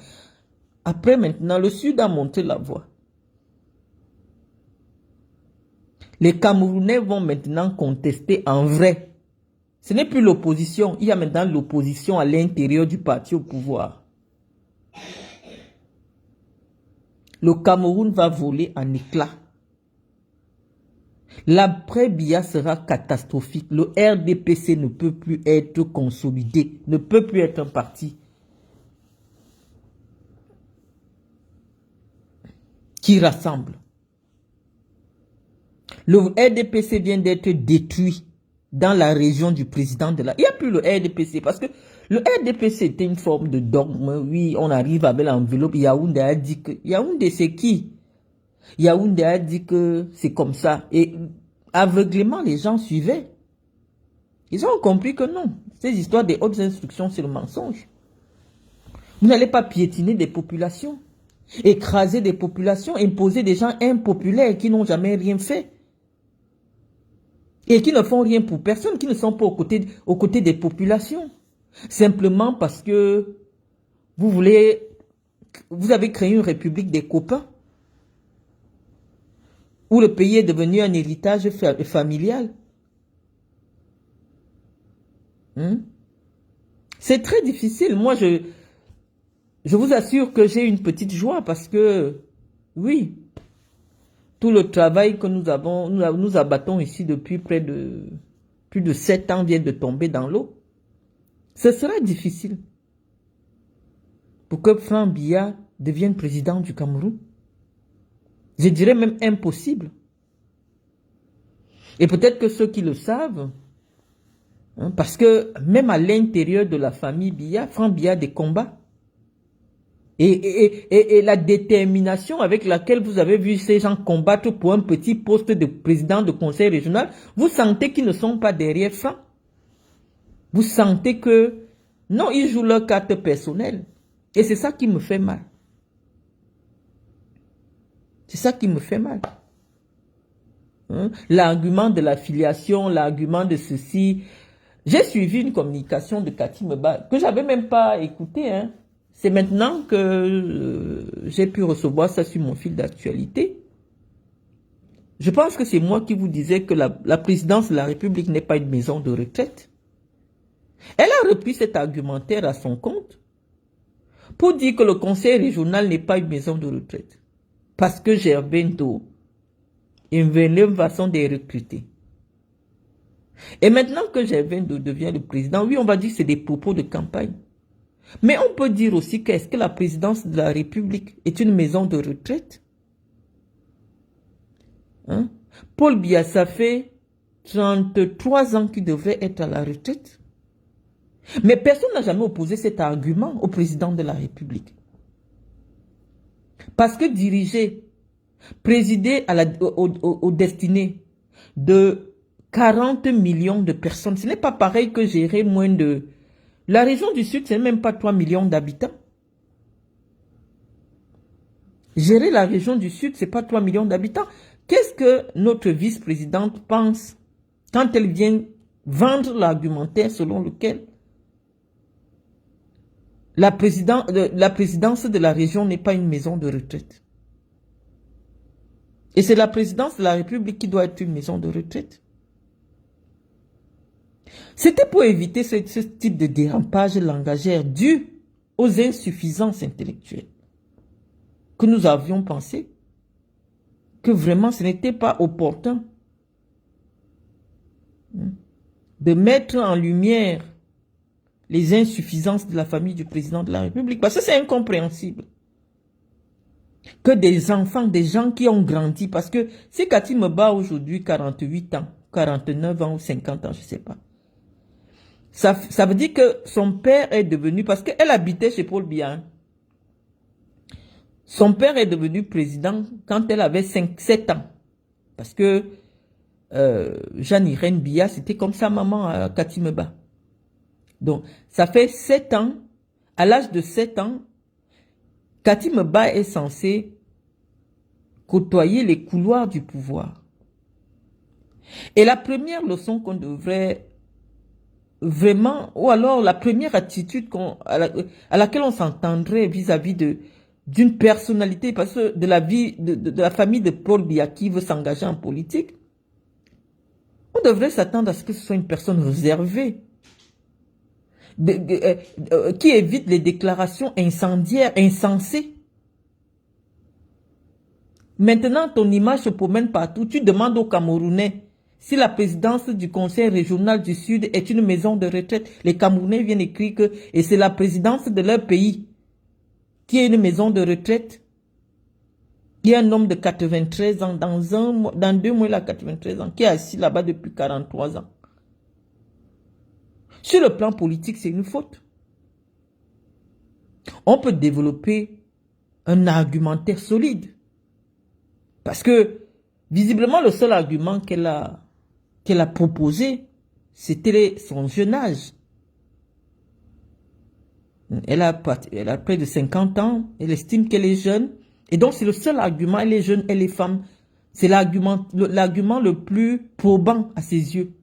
Après maintenant, le Sud a monté la voie. Les Camerounais vont maintenant contester en vrai. Ce n'est plus l'opposition. Il y a maintenant l'opposition à l'intérieur du parti au pouvoir. Le Cameroun va voler en éclats. L'après-Biya sera catastrophique. Le RDPC ne peut plus être consolidé, ne peut plus être un parti qui rassemble. Le RDPC vient d'être détruit dans la région du président de la... Il n'y a plus le RDPC parce que le RDPC était une forme de dogme. Oui, on arrive avec l'enveloppe. Yaoundé a dit que... Yaoundé, c'est qui? Yaoundé a dit que c'est comme ça. Et aveuglément, les gens suivaient. Ils ont compris que non. Ces histoires des hautes instructions, c'est le mensonge. Vous n'allez pas piétiner des populations, écraser des populations, imposer des gens impopulaires qui n'ont jamais rien fait. Et qui ne font rien pour personne, qui ne sont pas aux côtés des populations. Simplement parce que vous avez créé une république des copains, où le pays est devenu un héritage familial. C'est très difficile. Moi, je vous assure que j'ai une petite joie parce que, oui, tout le travail que nous abattons ici depuis plus de 7 ans vient de tomber dans l'eau. Ce sera difficile pour que Franck Biya devienne président du Cameroun. Je dirais même impossible. Et peut-être que ceux qui le savent, parce que même à l'intérieur de la famille Biya, Franck Biya a des combats. Et la détermination avec laquelle vous avez vu ces gens combattre pour un petit poste de président de conseil régional, vous sentez qu'ils ne sont pas derrière Franck. Vous sentez que Non, ils jouent leur carte personnelle. Et c'est ça qui me fait mal. C'est ça qui me fait mal. Hein? L'argument de l'affiliation, l'argument de ceci. J'ai suivi une communication de Cathy Meba que j'avais même pas écoutée. Hein. C'est maintenant que j'ai pu recevoir ça sur mon fil d'actualité. Je pense que c'est moi qui vous disais que la présidence de la République n'est pas une maison de retraite. Elle a repris cet argumentaire à son compte pour dire que le conseil régional n'est pas une maison de retraite. Parce que Gerbendo est une façon de recruter. Et maintenant que Gerbendo devient le président, oui, on va dire que c'est des propos de campagne. Mais on peut dire aussi qu'est-ce que la présidence de la République est une maison de retraite? Hein? Paul Biya, ça fait 33 ans qu'il devrait être à la retraite. Mais personne n'a jamais opposé cet argument au président de la République. Parce que diriger, présider aux destinées de 40 millions de personnes, ce n'est pas pareil que gérer moins de... La région du Sud, ce n'est même pas 3 millions d'habitants. Gérer la région du Sud, ce n'est pas 3 millions d'habitants. Qu'est-ce que notre vice-présidente pense quand elle vient vendre l'argumentaire selon lequel la présidence de la région n'est pas une maison de retraite? Et c'est la présidence de la République qui doit être une maison de retraite. C'était pour éviter ce type de dérapage langagière dû aux insuffisances intellectuelles que nous avions pensé que vraiment ce n'était pas opportun de mettre en lumière les insuffisances de la famille du président de la République. Parce que c'est incompréhensible que des enfants, des gens qui ont grandi, parce que si Cathy Meba aujourd'hui 48 ans, 49 ans ou 50 ans, je ne sais pas, ça veut dire que son père est devenu, parce qu'elle habitait chez Paul Biya, son père est devenu président quand elle avait 7 ans. Parce que Jeanne-Irène Biya, c'était comme sa maman, Cathy Meba. Donc, ça fait 7 ans. À l'âge de 7 ans, Cathy Meba est censée côtoyer les couloirs du pouvoir. Et la première leçon qu'on devrait vraiment, ou alors la première attitude à laquelle on s'entendrait vis-à-vis d'une personnalité, parce que de la vie, de la famille de Paul Biya qui veut s'engager en politique, on devrait s'attendre à ce que ce soit une personne réservée, qui évite les déclarations incendiaires, insensées. Maintenant, ton image se promène partout. Tu demandes aux Camerounais si la présidence du Conseil régional du Sud est une maison de retraite. Les Camerounais viennent écrire que et c'est la présidence de leur pays qui est une maison de retraite. Il y a un homme de 93 ans, dans 2 mois, il a 93 ans, qui est assis là-bas depuis 43 ans. Sur le plan politique, c'est une faute. On peut développer un argumentaire solide. Parce que, visiblement, le seul argument qu'elle a proposé, c'était son jeune âge. Elle a près de 50 ans, elle estime qu'elle est jeune. Et donc, c'est le seul argument, elle est jeune, elle est femme. C'est l'argument le plus probant à ses yeux.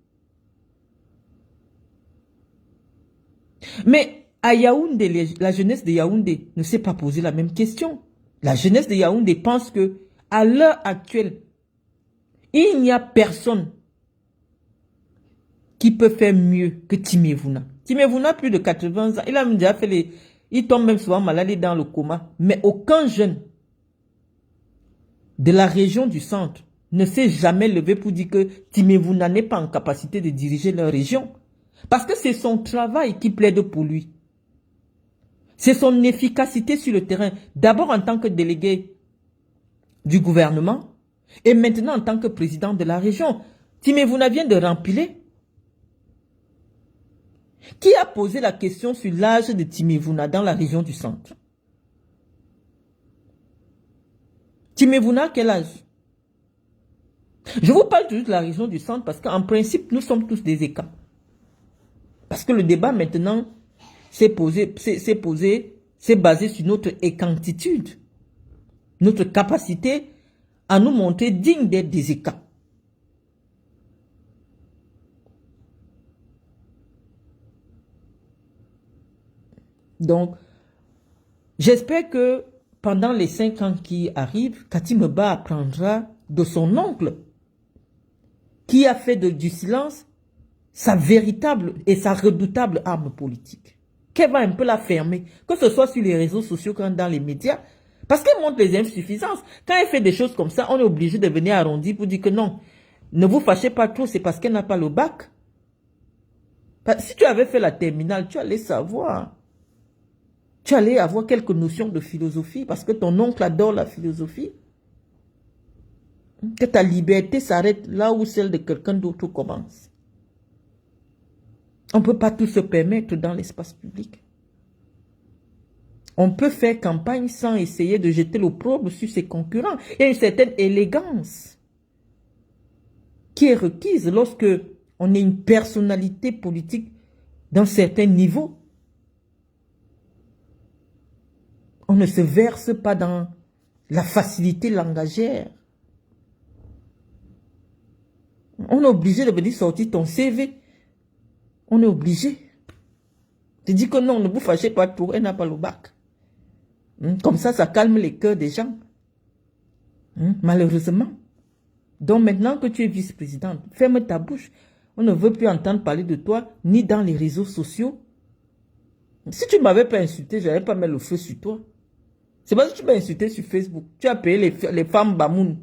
Mais à Yaoundé, la jeunesse de Yaoundé ne s'est pas posé la même question. La jeunesse de Yaoundé pense que, à l'heure actuelle, il n'y a personne qui peut faire mieux que Timévouna. Timévouna, plus de 80 ans, il a déjà fait il tombe même souvent malade, il est dans le coma. Mais aucun jeune de la région du centre ne s'est jamais levé pour dire que Timévouna n'est pas en capacité de diriger leur région. Parce que c'est son travail qui plaide pour lui. C'est son efficacité sur le terrain. D'abord en tant que délégué du gouvernement et maintenant en tant que président de la région. Timévouna vient de rempiler. Qui a posé la question sur l'âge de Timévouna dans la région du centre? Timévouna, quel âge? Je vous parle toujours de la région du centre parce qu'en principe, nous sommes tous des écarts. Parce que le débat maintenant, c'est basé sur notre équantitude, notre capacité à nous montrer dignes d'être des écans. Donc, j'espère que pendant les 5 ans qui arrivent, Cathy Meba apprendra de son oncle, qui a fait du silence sa véritable et sa redoutable arme politique. Qu'elle va un peu la fermer, que ce soit sur les réseaux sociaux que dans les médias, parce qu'elle montre les insuffisances. Quand elle fait des choses comme ça, on est obligé de venir arrondir pour dire que non, ne vous fâchez pas trop, c'est parce qu'elle n'a pas le bac. Si tu avais fait la terminale, tu allais savoir. Tu allais avoir quelques notions de philosophie parce que ton oncle adore la philosophie. Que ta liberté s'arrête là où celle de quelqu'un d'autre commence. On ne peut pas tout se permettre dans l'espace public. On peut faire campagne sans essayer de jeter l'opprobre sur ses concurrents. Il y a une certaine élégance qui est requise lorsque on est une personnalité politique d'un certain niveau. On ne se verse pas dans la facilité langagière. On est obligé de venir sortir ton CV. On est obligé. Tu dis que non, ne vous fâchez pas trop, elle n'a pas le bac. Comme ça calme les cœurs des gens. Malheureusement. Donc maintenant que tu es vice-présidente, ferme ta bouche. On ne veut plus entendre parler de toi, ni dans les réseaux sociaux. Si tu ne m'avais pas insulté, je n'allais pas mettre le feu sur toi. C'est parce que tu m'as insulté sur Facebook. Tu as payé les femmes Bamoun.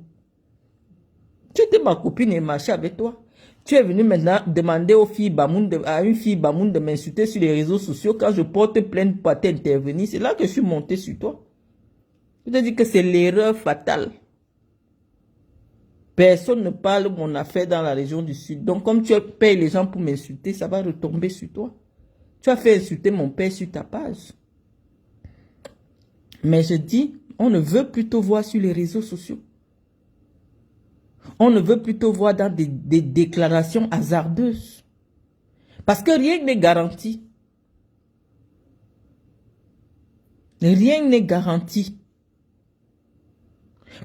Tu étais ma copine et marché avec toi. Tu es venu maintenant demander aux filles Bamoun à une fille Bamoun de m'insulter sur les réseaux sociaux. Quand je porte plainte pour t'intervenir, c'est là que je suis monté sur toi. Je te dis que c'est l'erreur fatale. Personne ne parle de mon affaire dans la région du Sud. Donc comme tu payes les gens pour m'insulter, ça va retomber sur toi. Tu as fait insulter mon père sur ta page. Mais je dis, on ne veut plus te voir sur les réseaux sociaux. On ne veut plus te voir dans des déclarations hasardeuses. Parce que rien n'est garanti. Rien n'est garanti.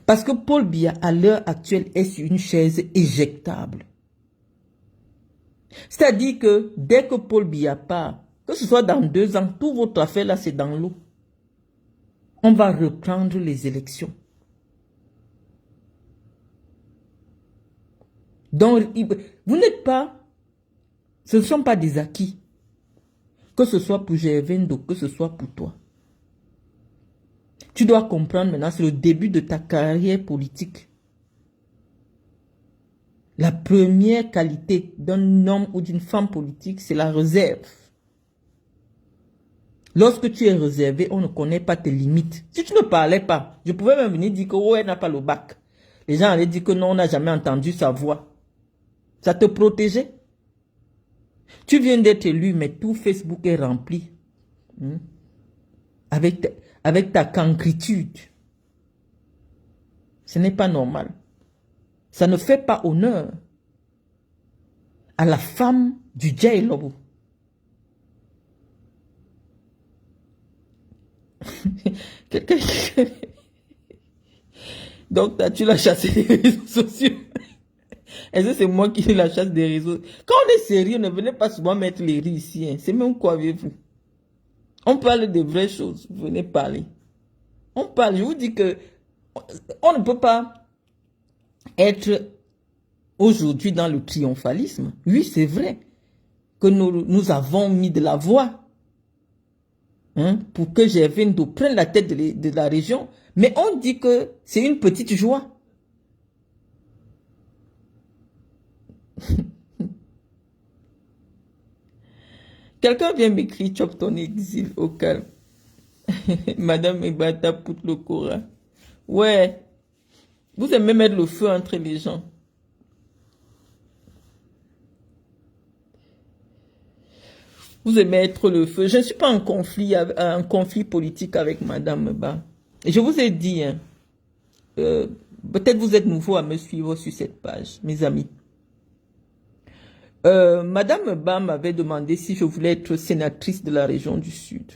Parce que Paul Biya, à l'heure actuelle, est sur une chaise éjectable. C'est-à-dire que dès que Paul Biya part, que ce soit dans 2 ans, tout votre affaire là, c'est dans l'eau. On va reprendre les élections. Donc, vous n'êtes pas, ce ne sont pas des acquis. Que ce soit pour Gervendo, que ce soit pour toi. Tu dois comprendre maintenant, c'est le début de ta carrière politique. La première qualité d'un homme ou d'une femme politique, c'est la réserve. Lorsque tu es réservé, on ne connaît pas tes limites. Si tu ne parlais pas, je pouvais même venir dire que oh, elle n'a pas le bac. Les gens allaient dire que non, on n'a jamais entendu sa voix. Ça te protégeait. Tu viens d'être élu, mais tout Facebook est rempli. Avec ta cancritude. Ce n'est pas normal. Ça ne fait pas honneur à la femme du Djailobo. Donc, tu l'as chassé des réseaux sociaux. Est-ce que c'est moi qui la chasse des réseaux? Quand on est sérieux, ne venez pas souvent mettre les riz ici. C'est même quoi avez-vous? On parle de vraies choses. Venez parler. On parle. Je vous dis que on ne peut pas être aujourd'hui dans le triomphalisme. Oui, c'est vrai que nous avons mis de la voix pour que Gervendo prenne la tête de la région. Mais on dit que c'est une petite joie. Quelqu'un vient m'écrire, chop ton exil au calme. Madame Ebata poutre le Coran. Ouais. Vous aimez mettre le feu entre les gens. Vous aimez être le feu. Je ne suis pas en conflit politique avec Madame Ba. Je vous ai dit, peut-être vous êtes nouveau à me suivre sur cette page, mes amis. Madame Ba m'avait demandé si je voulais être sénatrice de la région du Sud.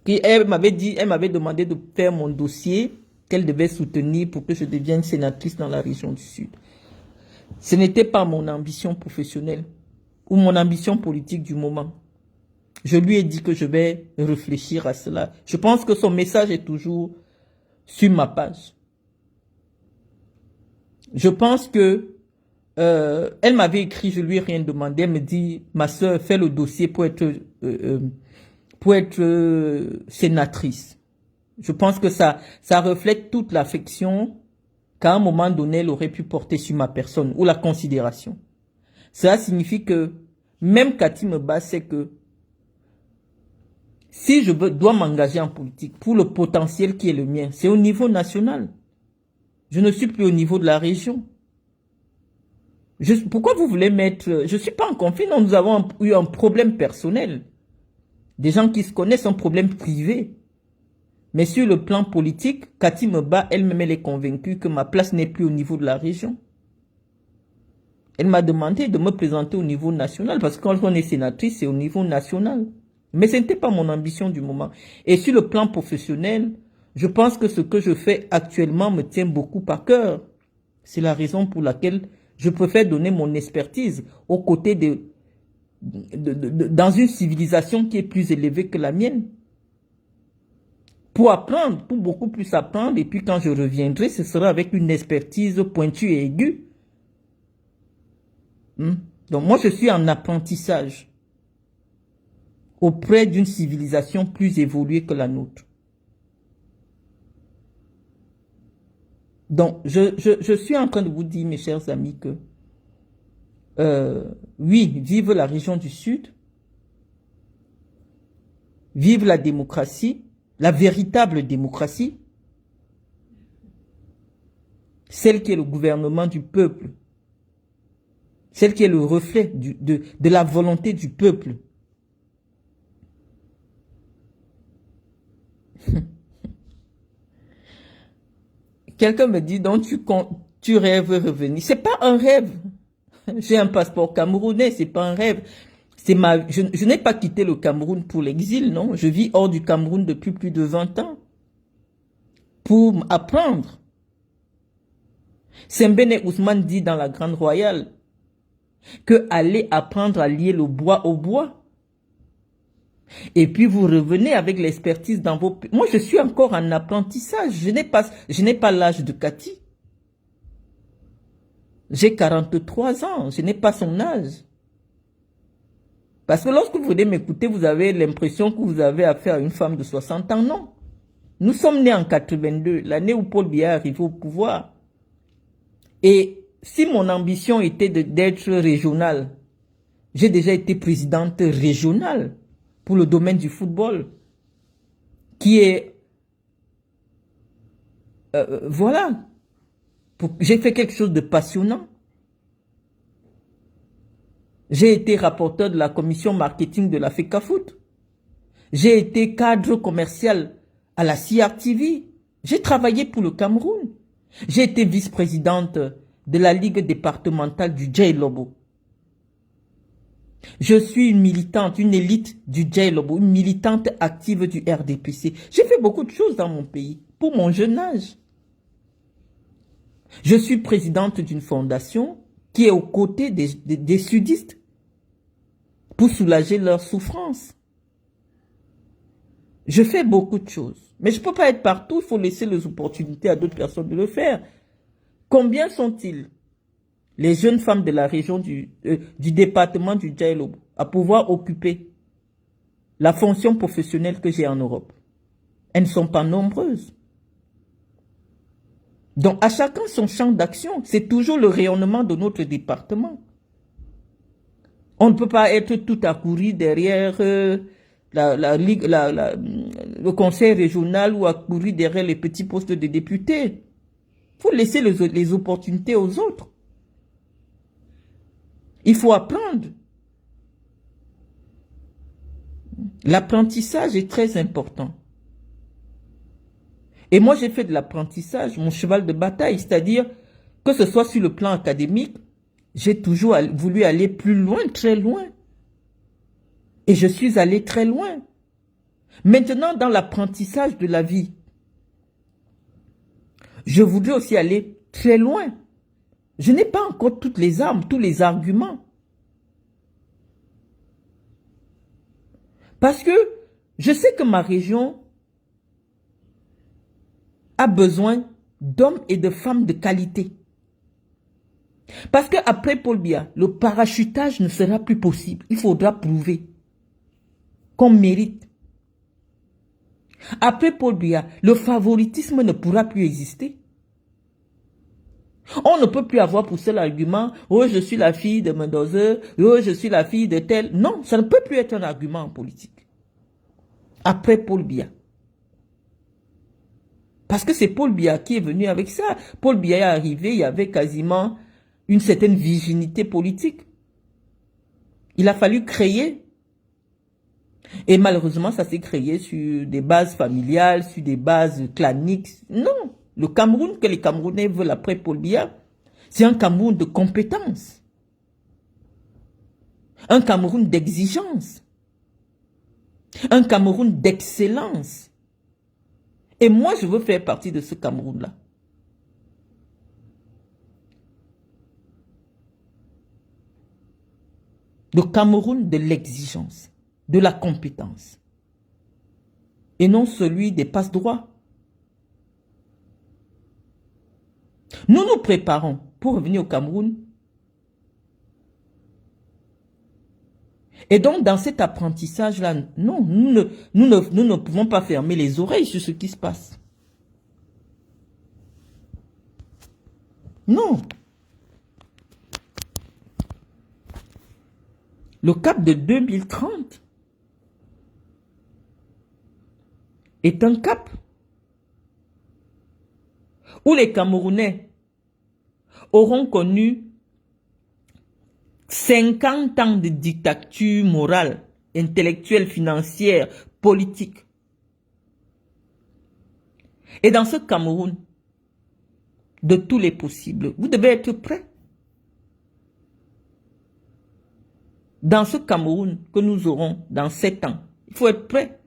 Et elle m'avait demandé de faire mon dossier qu'elle devait soutenir pour que je devienne sénatrice dans la région du Sud. Ce n'était pas mon ambition professionnelle ou mon ambition politique du moment. Je lui ai dit que je vais réfléchir à cela. Je pense que son message est toujours sur ma page. Je pense que elle m'avait écrit, je lui ai rien demandé. Elle me dit, ma soeur, fais le dossier pour être sénatrice. Je pense que ça reflète toute l'affection qu'à un moment donné, elle aurait pu porter sur ma personne ou la considération. Cela signifie que même Cathy Meba sait que si je dois m'engager en politique pour le potentiel qui est le mien, c'est au niveau national. Je ne suis plus au niveau de la région. Pourquoi vous voulez mettre... Je ne suis pas en conflit, non, nous avons eu un problème personnel. Des gens qui se connaissent, un problème privé. Mais sur le plan politique, Cathy Meba, elle-même, elle est convaincue que ma place n'est plus au niveau de la région. Elle m'a demandé de me présenter au niveau national, parce que quand on est sénatrice, c'est au niveau national. Mais ce n'était pas mon ambition du moment. Et sur le plan professionnel, je pense que ce que je fais actuellement me tient beaucoup à cœur. C'est la raison pour laquelle je préfère donner mon expertise aux côtés dans une civilisation qui est plus élevée que la mienne. Pour apprendre, pour beaucoup plus apprendre, et puis quand je reviendrai, ce sera avec une expertise pointue et aiguë. Donc moi, je suis en apprentissage auprès d'une civilisation plus évoluée que la nôtre. Donc, je suis en train de vous dire, mes chers amis, que oui, vive la région du Sud, vive la démocratie, la véritable démocratie, celle qui est le gouvernement du peuple, celle qui est le reflet de la volonté du peuple. Quelqu'un me dit, donc tu rêves revenir. C'est pas un rêve. J'ai un passeport camerounais, c'est pas un rêve. Je n'ai pas quitté le Cameroun pour l'exil, non. Je vis hors du Cameroun depuis plus de 20 ans. Pour apprendre. Sembene Ousmane dit dans la Grande Royale que allez apprendre à lier le bois au bois. Et puis vous revenez avec l'expertise dans vos... Moi, je suis encore en apprentissage. Je n'ai pas l'âge de Cathy. J'ai 43 ans. Je n'ai pas son âge. Parce que lorsque vous venez m'écouter, vous avez l'impression que vous avez affaire à une femme de 60 ans. Non. Nous sommes nés en 82, l'année où Paul Biya est arrivé au pouvoir. Et si mon ambition était d'être régionale, j'ai déjà été présidente régionale pour le domaine du football, qui est... voilà. J'ai fait quelque chose de passionnant. J'ai été rapporteur de la commission marketing de la FECAFOOT. J'ai été cadre commercial à la CRTV. J'ai travaillé pour le Cameroun. J'ai été vice-présidente de la Ligue départementale du Djai-Lobo. Je suis une militante, une élite du Djai-Lobo, une militante active du RDPC. J'ai fait beaucoup de choses dans mon pays, pour mon jeune âge. Je suis présidente d'une fondation qui est aux côtés des sudistes pour soulager leurs souffrances. Je fais beaucoup de choses. Mais je ne peux pas être partout, il faut laisser les opportunités à d'autres personnes de le faire. Combien sont-ils, les jeunes femmes de la région du département du Djai-Lobo, à pouvoir occuper la fonction professionnelle que j'ai en Europe? Elles ne sont pas nombreuses. Donc, à chacun son champ d'action. C'est toujours le rayonnement de notre département. On ne peut pas être tout accouru derrière le conseil régional ou accouru derrière les petits postes de députés. Il faut laisser les opportunités aux autres. Il faut apprendre. L'apprentissage est très important. Et moi, j'ai fait de l'apprentissage mon cheval de bataille, c'est-à-dire que ce soit sur le plan académique J'ai toujours voulu aller plus loin, très loin. Et je suis allé très loin. Maintenant, dans l'apprentissage de la vie, je voudrais aussi aller très loin. Je n'ai pas encore toutes les armes, tous les arguments. Parce que je sais que ma région a besoin d'hommes et de femmes de qualité. Parce qu'après Paul Biya, le parachutage ne sera plus possible. Il faudra prouver qu'on mérite. Après Paul Biya, le favoritisme ne pourra plus exister. On ne peut plus avoir pour seul argument, oh je suis la fille de Mendoza, oh je suis la fille de tel. Non, ça ne peut plus être un argument en politique. Après Paul Biya. Parce que c'est Paul Biya qui est venu avec ça. Paul Biya est arrivé, il y avait quasiment une certaine virginité politique. Il a fallu créer. Et malheureusement, ça s'est créé sur des bases familiales, sur des bases claniques. Non, le Cameroun que les Camerounais veulent après Paul Biya, c'est un Cameroun de compétences. Un Cameroun d'exigence. Un Cameroun d'excellence. Et moi, je veux faire partie de ce Cameroun-là. Le Cameroun de l'exigence, de la compétence. Et non celui des passe-droits. Nous nous préparons pour revenir au Cameroun. Et donc, dans cet apprentissage-là, non, nous ne pouvons pas fermer les oreilles sur ce qui se passe. Non. Le cap de 2030 est un cap où les Camerounais auront connu 50 ans de dictature morale, intellectuelle, financière, politique. Et dans ce Cameroun, de tous les possibles, vous devez être prêts. Dans ce Cameroun que nous aurons dans 7 ans, il faut être prêt.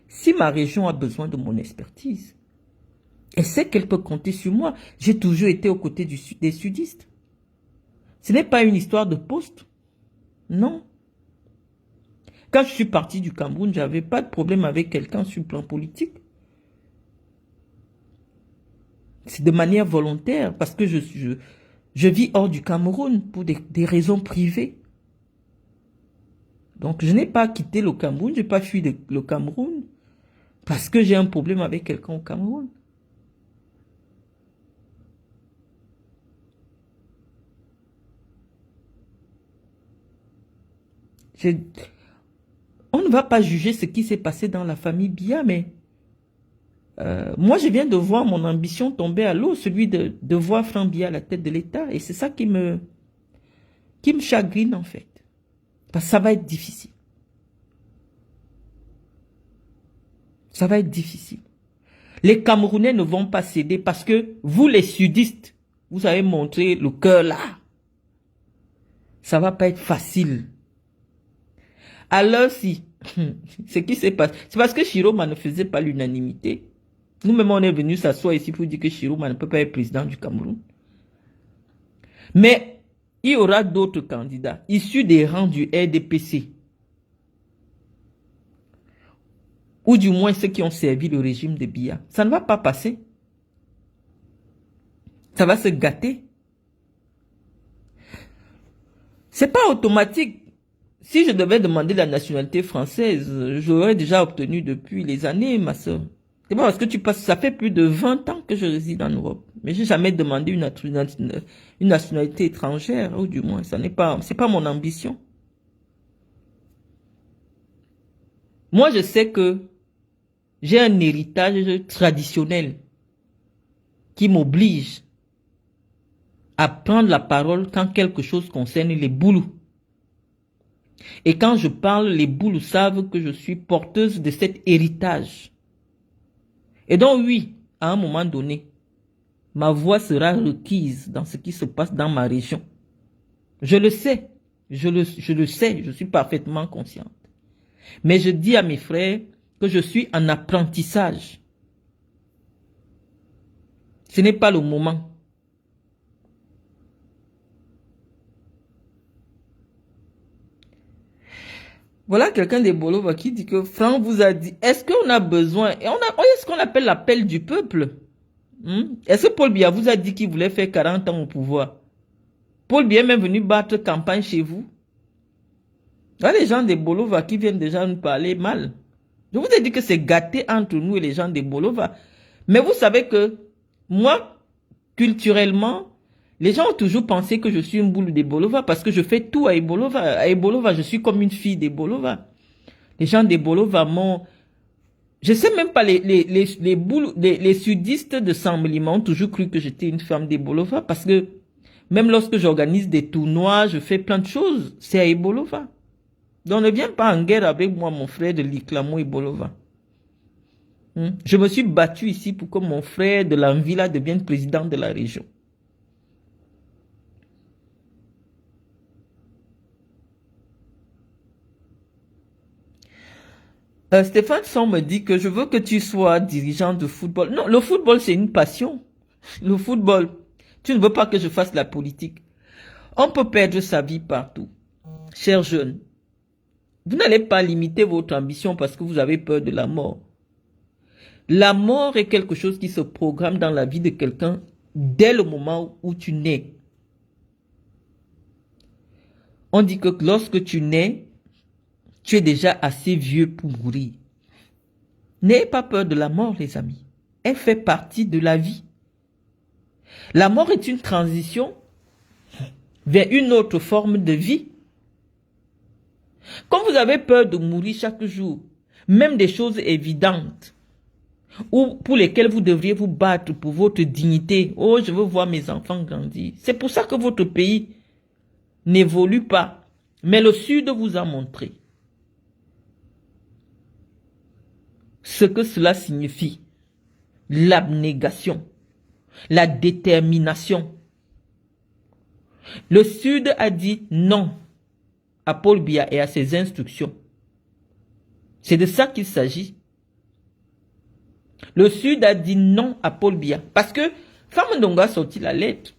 Si ma région a besoin de mon expertise, elle sait qu'elle peut compter sur moi. J'ai toujours été aux côtés des sudistes. Ce n'est pas une histoire de poste. Non. Quand je suis parti du Cameroun, je n'avais pas de problème avec quelqu'un sur le plan politique. C'est de manière volontaire parce que je vis hors du Cameroun pour des raisons privées. Donc, je n'ai pas quitté le Cameroun, je n'ai pas fui le Cameroun parce que j'ai un problème avec quelqu'un au Cameroun. On ne va pas juger ce qui s'est passé dans la famille Biya, mais moi, je viens de voir mon ambition tomber à l'eau, celui de voir Franck Biya à la tête de l'État. Et c'est ça qui me chagrine, en fait. Parce que ça va être difficile. Ça va être difficile. Les Camerounais ne vont pas céder parce que vous, les sudistes, vous avez montré le cœur là. Ça va pas être facile. Alors si, ce qui s'est passé, c'est parce que Chiroma ne faisait pas l'unanimité. Nous-mêmes, on est venus s'asseoir ici pour dire que Chiroma ne peut pas être président du Cameroun. Mais il y aura d'autres candidats issus des rangs du RDPC. Ou du moins ceux qui ont servi le régime de Biya. Ça ne va pas passer. Ça va se gâter. C'est pas automatique. Si je devais demander la nationalité française, j'aurais déjà obtenu depuis les années, ma soeur. C'est pas parce que tu passes, ça fait plus de 20 ans que je réside en Europe. Mais j'ai jamais demandé une nationalité étrangère, ou du moins, c'est pas mon ambition. Moi, je sais que j'ai un héritage traditionnel qui m'oblige à prendre la parole quand quelque chose concerne les Boulous. Et quand je parle, les Boulous savent que je suis porteuse de cet héritage. Et donc oui, à un moment donné, ma voix sera requise dans ce qui se passe dans ma région. Je le sais, je le sais, je suis parfaitement consciente. Mais je dis à mes frères que je suis en apprentissage. Ce n'est pas le moment. Voilà quelqu'un des Bolova qui dit que Franck vous a dit, est-ce qu'on a besoin, et est-ce qu'on appelle l'appel du peuple? Est-ce que Paul Biya vous a dit qu'il voulait faire 40 ans au pouvoir? Paul Biya est même venu battre campagne chez vous. Il y a les gens des Bolova qui viennent déjà nous parler mal. Je vous ai dit que c'est gâté entre nous et les gens des Bolova. Mais vous savez que moi, culturellement, les gens ont toujours pensé que je suis une boule d'Ebolova parce que je fais tout à Ebolova. À Ebolova, je suis comme une fille d'Ebolova. Les gens d'Ebolova m'ont... Je sais même pas, les sudistes de Saint-Mélimont ont toujours cru que j'étais une femme d'Ebolova parce que même lorsque j'organise des tournois, je fais plein de choses, c'est à Ebolova. Donc ne viens pas en guerre avec moi, mon frère de l'Iklamo Ebolova. Je me suis battu ici pour que mon frère de l'Anvila devienne président de la région. Stéphane Son me dit que je veux que tu sois dirigeant de football. Non, le football, c'est une passion. Le football, tu ne veux pas que je fasse la politique. On peut perdre sa vie partout. Chers jeunes, vous n'allez pas limiter votre ambition parce que vous avez peur de la mort. La mort est quelque chose qui se programme dans la vie de quelqu'un dès le moment où tu nais. On dit que lorsque tu nais, tu es déjà assez vieux pour mourir. N'ayez pas peur de la mort, les amis. Elle fait partie de la vie. La mort est une transition vers une autre forme de vie. Quand vous avez peur de mourir chaque jour, même des choses évidentes, ou pour lesquelles vous devriez vous battre pour votre dignité. Oh, je veux voir mes enfants grandir. C'est pour ça que votre pays n'évolue pas. Mais le Sud vous a montré ce que cela signifie. L'abnégation, la détermination. Le Sud a dit non à Paul Biya et à ses instructions. C'est de ça qu'il s'agit. Le Sud a dit non à Paul Biya. Parce que Famandongo a sorti la lettre.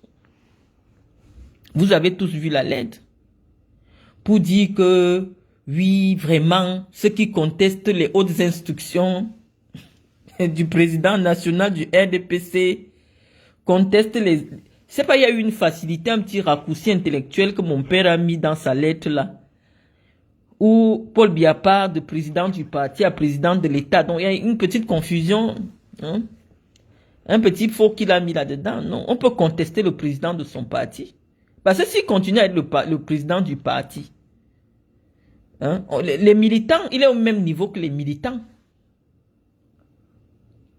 Vous avez tous vu la lettre. Pour dire que, oui, vraiment, ceux qui contestent les hautes instructions du président national du RDPC contestent les... C'est pas, il y a eu une facilité, un petit raccourci intellectuel que mon père a mis dans sa lettre là. Où Paul Biya part de président du parti à président de l'État. Donc il y a une petite confusion. Hein? Un petit faux qu'il a mis là-dedans. Non, on peut contester le président de son parti. Parce que s'il continue à être le président du parti, hein, les militants, il est au même niveau que les militants.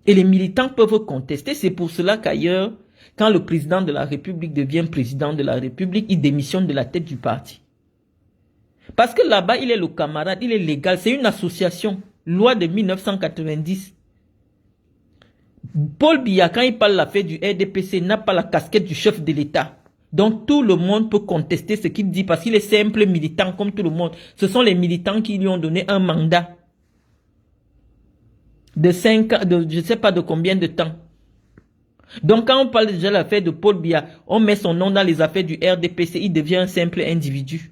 Et les militants peuvent contester. C'est pour cela qu'ailleurs, quand le président de la République devient président de la République, il démissionne de la tête du parti. Parce que là-bas, il est le camarade, il est légal. C'est une association. Loi de 1990. Paul Biya, quand il parle de l'affaire du RDPC, n'a pas la casquette du chef de l'État. Donc tout le monde peut contester ce qu'il dit parce qu'il est simple militant comme tout le monde. Ce sont les militants qui lui ont donné un mandat de 5 ans, de je ne sais pas de combien de temps. Donc quand on parle déjà de l'affaire de Paul Biya, on met son nom dans les affaires du RDPC, il devient un simple individu.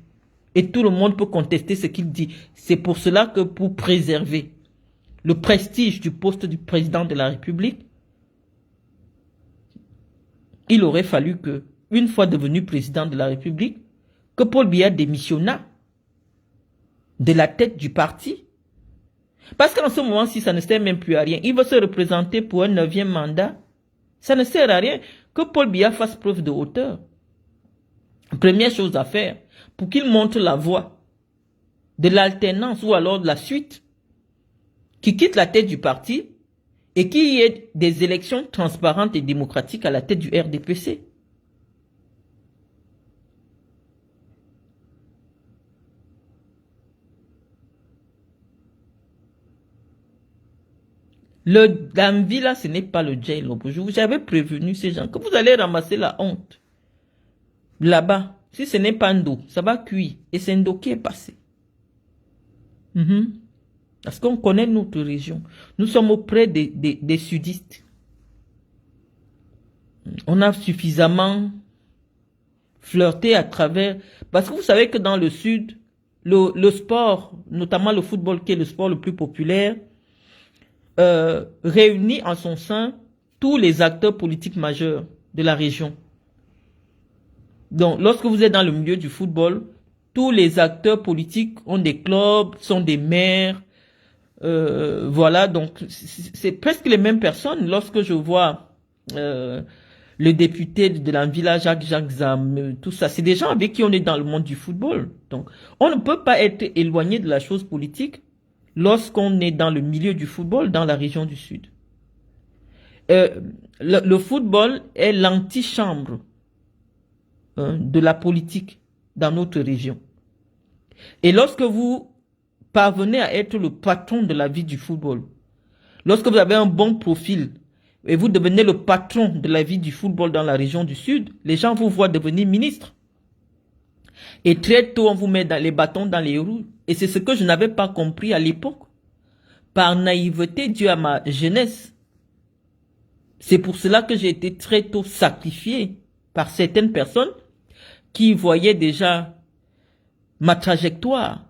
Et tout le monde peut contester ce qu'il dit. C'est pour cela que pour préserver le prestige du poste du président de la République, il aurait fallu que, une fois devenu président de la République, que Paul Biya démissionnât de la tête du parti. Parce qu'en ce moment-ci, ça ne sert même plus à rien. Il va se représenter pour un 9e mandat. Ça ne sert à rien que Paul Biya fasse preuve de hauteur. Première chose à faire, pour qu'il montre la voie de l'alternance ou alors de la suite, qui quitte la tête du parti et qu'il y ait des élections transparentes et démocratiques à la tête du RDPC. L'envie là, ce n'est pas le J-Lo. J'avais prévenu ces gens que vous allez ramasser la honte. Là-bas, si ce n'est pas Ndo, ça va cuire. Et c'est Ndo qui est passé. Parce qu'on connaît notre région. Nous sommes auprès des sudistes. On a suffisamment flirté à travers... Parce que vous savez que dans le sud, le sport, notamment le football qui est le sport le plus populaire, réunit en son sein tous les acteurs politiques majeurs de la région. Donc, lorsque vous êtes dans le milieu du football, tous les acteurs politiques ont des clubs, sont des maires. Voilà, donc c'est presque les mêmes personnes. Lorsque je vois le député de la villa Jacques Zam, tout ça, c'est des gens avec qui on est dans le monde du football. Donc, on ne peut pas être éloigné de la chose politique lorsqu'on est dans le milieu du football dans la région du Sud. Le football est l'antichambre de la politique dans notre région. Et lorsque vous parvenez à être le patron de la vie du football, lorsque vous avez un bon profil et vous devenez le patron de la vie du football dans la région du Sud, les gens vous voient devenir ministre. Et très tôt, on vous met les bâtons dans les roues. Et c'est ce que je n'avais pas compris à l'époque. Par naïveté, dû à ma jeunesse. C'est pour cela que j'ai été très tôt sacrifié par certaines personnes qui voyaient déjà ma trajectoire.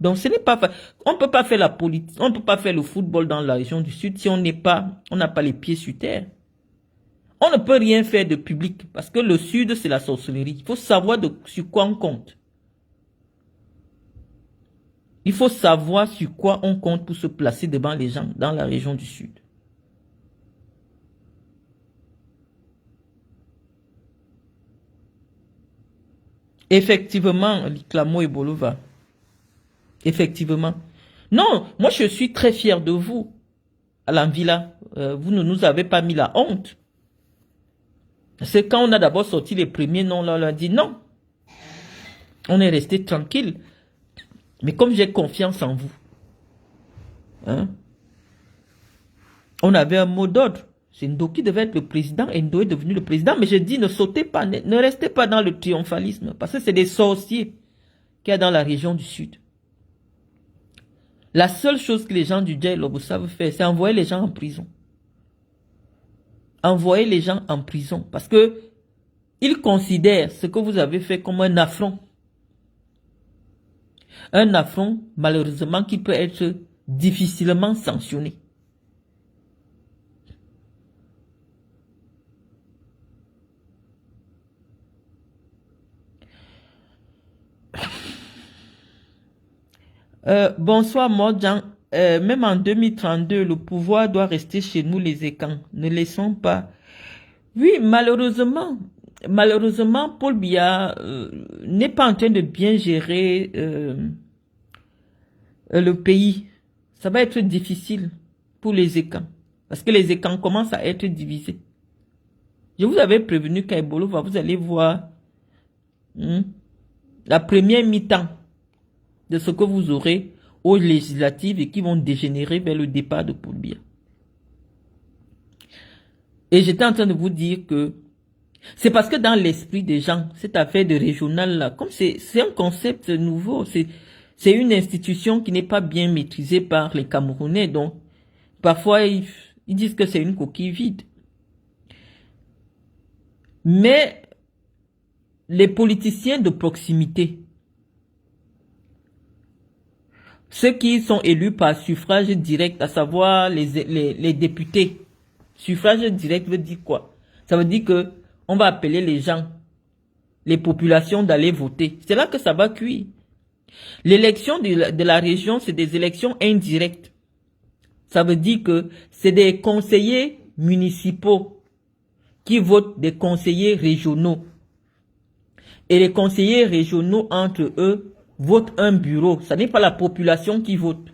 Donc ce n'est pas... On ne peut pas faire la politique, on ne peut pas faire le football dans la région du Sud si on n'a pas les pieds sur terre. On ne peut rien faire de public parce que le Sud, c'est la sorcellerie. Il faut savoir sur quoi on compte. Il faut savoir sur quoi on compte pour se placer devant les gens dans la région du Sud. Effectivement, Liklamo et Bolova. Effectivement. Non, moi je suis très fier de vous, Alain Villa. Vous ne nous avez pas mis la honte. C'est quand on a d'abord sorti les premiers noms, là, on a dit non. On est resté tranquille. Mais comme j'ai confiance en vous, hein, on avait un mot d'ordre. C'est Ndo qui devait être le président et Ndo est devenu le président. Mais je dis, ne sautez pas, ne restez pas dans le triomphalisme. Parce que c'est des sorciers qu'il y a dans la région du Sud. La seule chose que les gens du J-Lo savent faire, c'est envoyer les gens en prison. Envoyer les gens en prison. Parce que ils considèrent ce que vous avez fait comme un affront. Un affront, malheureusement, qui peut être difficilement sanctionné. Bonsoir, Modjan. Même en 2032, le pouvoir doit rester chez nous, les écans. Ne laissons pas. Oui, malheureusement, Paul Biya n'est pas en train de bien gérer le pays. Ça va être difficile pour les écans. Parce que les écans commencent à être divisés. Je vous avais prévenu qu'à Bolova, vous allez voir la première mi-temps de ce que vous aurez aux législatives et qui vont dégénérer vers le départ de Paul Biya. Et j'étais en train de vous dire que c'est parce que dans l'esprit des gens, cette affaire de régional là, comme c'est un concept nouveau, c'est une institution qui n'est pas bien maîtrisée par les Camerounais, donc parfois ils disent que c'est une coquille vide. Mais les politiciens de proximité, ceux qui sont élus par suffrage direct, à savoir les députés. Suffrage direct veut dire quoi? Ça veut dire que on va appeler les gens, les populations d'aller voter. C'est là que ça va cuire. L'élection de la région, c'est des élections indirectes. Ça veut dire que c'est des conseillers municipaux qui votent des conseillers régionaux. Et les conseillers régionaux, entre eux, vote un bureau. Ce n'est pas la population qui vote.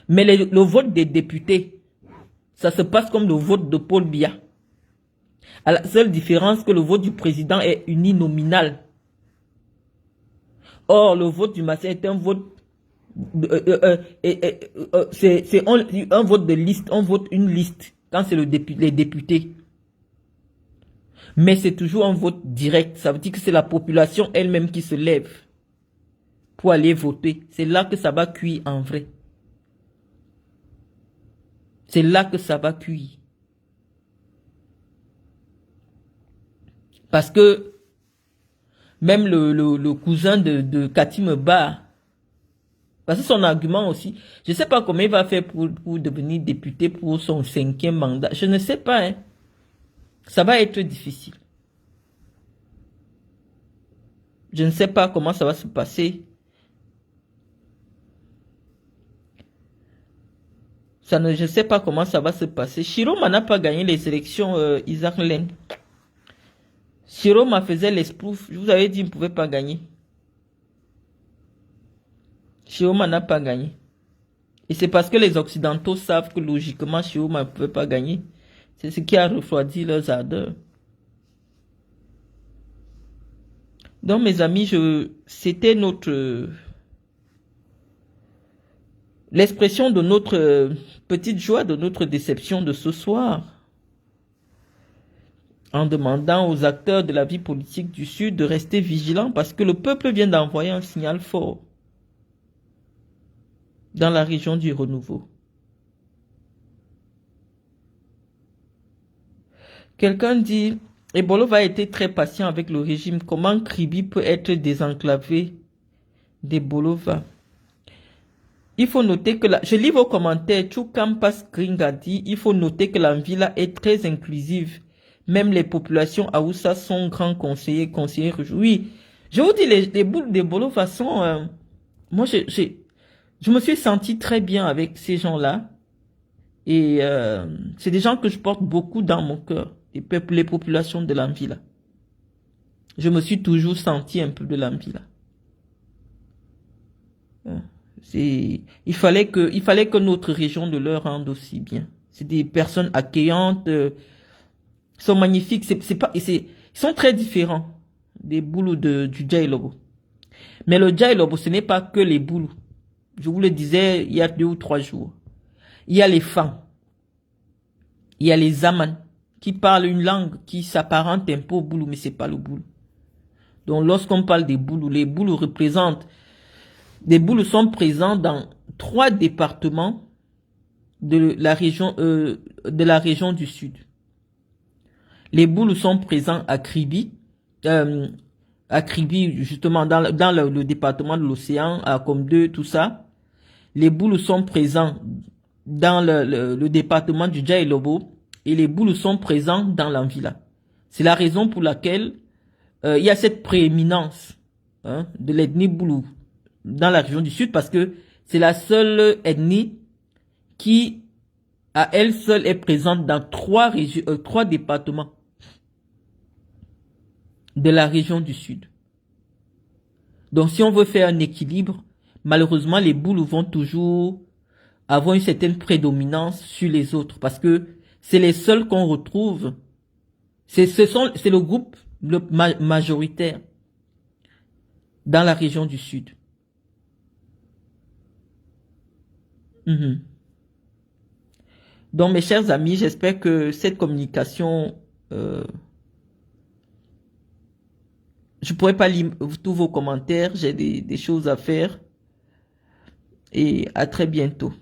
Mais le vote des députés, ça se passe comme le vote de Paul Biya. À la seule différence que le vote du président est uninominal. Or, le vote du Massé est un vote C'est un vote de liste, on vote une liste quand c'est les députés. Mais c'est toujours un vote direct. Ça veut dire que c'est la population elle-même qui se lève pour aller voter. C'est là que ça va cuire en vrai. C'est là que ça va cuire. Parce que même le cousin de Katim Ba, parce que son argument aussi, je ne sais pas comment il va faire pour devenir député pour son 5e mandat. Je ne sais pas. Hein. Ça va être difficile. Je ne sais pas comment ça va se passer. Je ne sais pas comment ça va se passer. Chiroma n'a pas gagné les élections, Isaac Leng. Chiroma faisait l'espouf. Je vous avais dit qu'il ne pouvait pas gagner. Chiroma n'a pas gagné. Et c'est parce que les Occidentaux savent que logiquement Chiroma ne pouvait pas gagner. C'est ce qui a refroidi leurs ardeurs. Donc mes amis, c'était l'expression de notre petite joie, de notre déception de ce soir. En demandant aux acteurs de la vie politique du Sud de rester vigilants parce que le peuple vient d'envoyer un signal fort dans la région du renouveau. Quelqu'un dit, Ebolova a été très patient avec le régime. Comment Kribi peut être désenclavé d'Ebolova? Il faut noter que, je lis vos commentaires, Choukampas Gringa dit, il faut noter que la ville est très inclusive. Même les populations Aoussa sont grands conseillers. Oui, je vous dis, les boules d'Ebolova sont... moi, je me suis senti très bien avec ces gens-là. Et c'est des gens que je porte beaucoup dans mon cœur. Les populations de l'Anvila. Je me suis toujours senti un peu de l'Anvila. Il fallait que notre région de leur rende aussi bien. C'est des personnes accueillantes, sont magnifiques. Ils sont très différents des boulous du Djailobo. Mais le Djailobo, ce n'est pas que les boulous. Je vous le disais il y a 2 ou 3 jours. Il y a les femmes. Il y a les Amans qui parlent une langue qui s'apparente un peu au boulou, mais c'est pas le boulou. Donc lorsqu'on parle des boulous, les boulous représentent... Des boulous sont présents dans 3 départements de la région du Sud. Les boulous sont présents à Kribi, justement dans le département de l'océan, à Comme2, tout ça. Les boulous sont présents dans le département du Djailobo et les boulous sont présents dans l'Anvila. C'est la raison pour laquelle il y a cette prééminence de l'ethnie boulou dans la région du Sud parce que c'est la seule ethnie qui, à elle seule, est présente dans 3 départements de la région du Sud. Donc, si on veut faire un équilibre, malheureusement, les boulous vont toujours avoir une certaine prédominance sur les autres parce que c'est les seuls qu'on retrouve. C'est le groupe majoritaire dans la région du Sud. Donc, mes chers amis, j'espère que cette communication, je pourrais pas lire tous vos commentaires, j'ai des choses à faire. Et à très bientôt.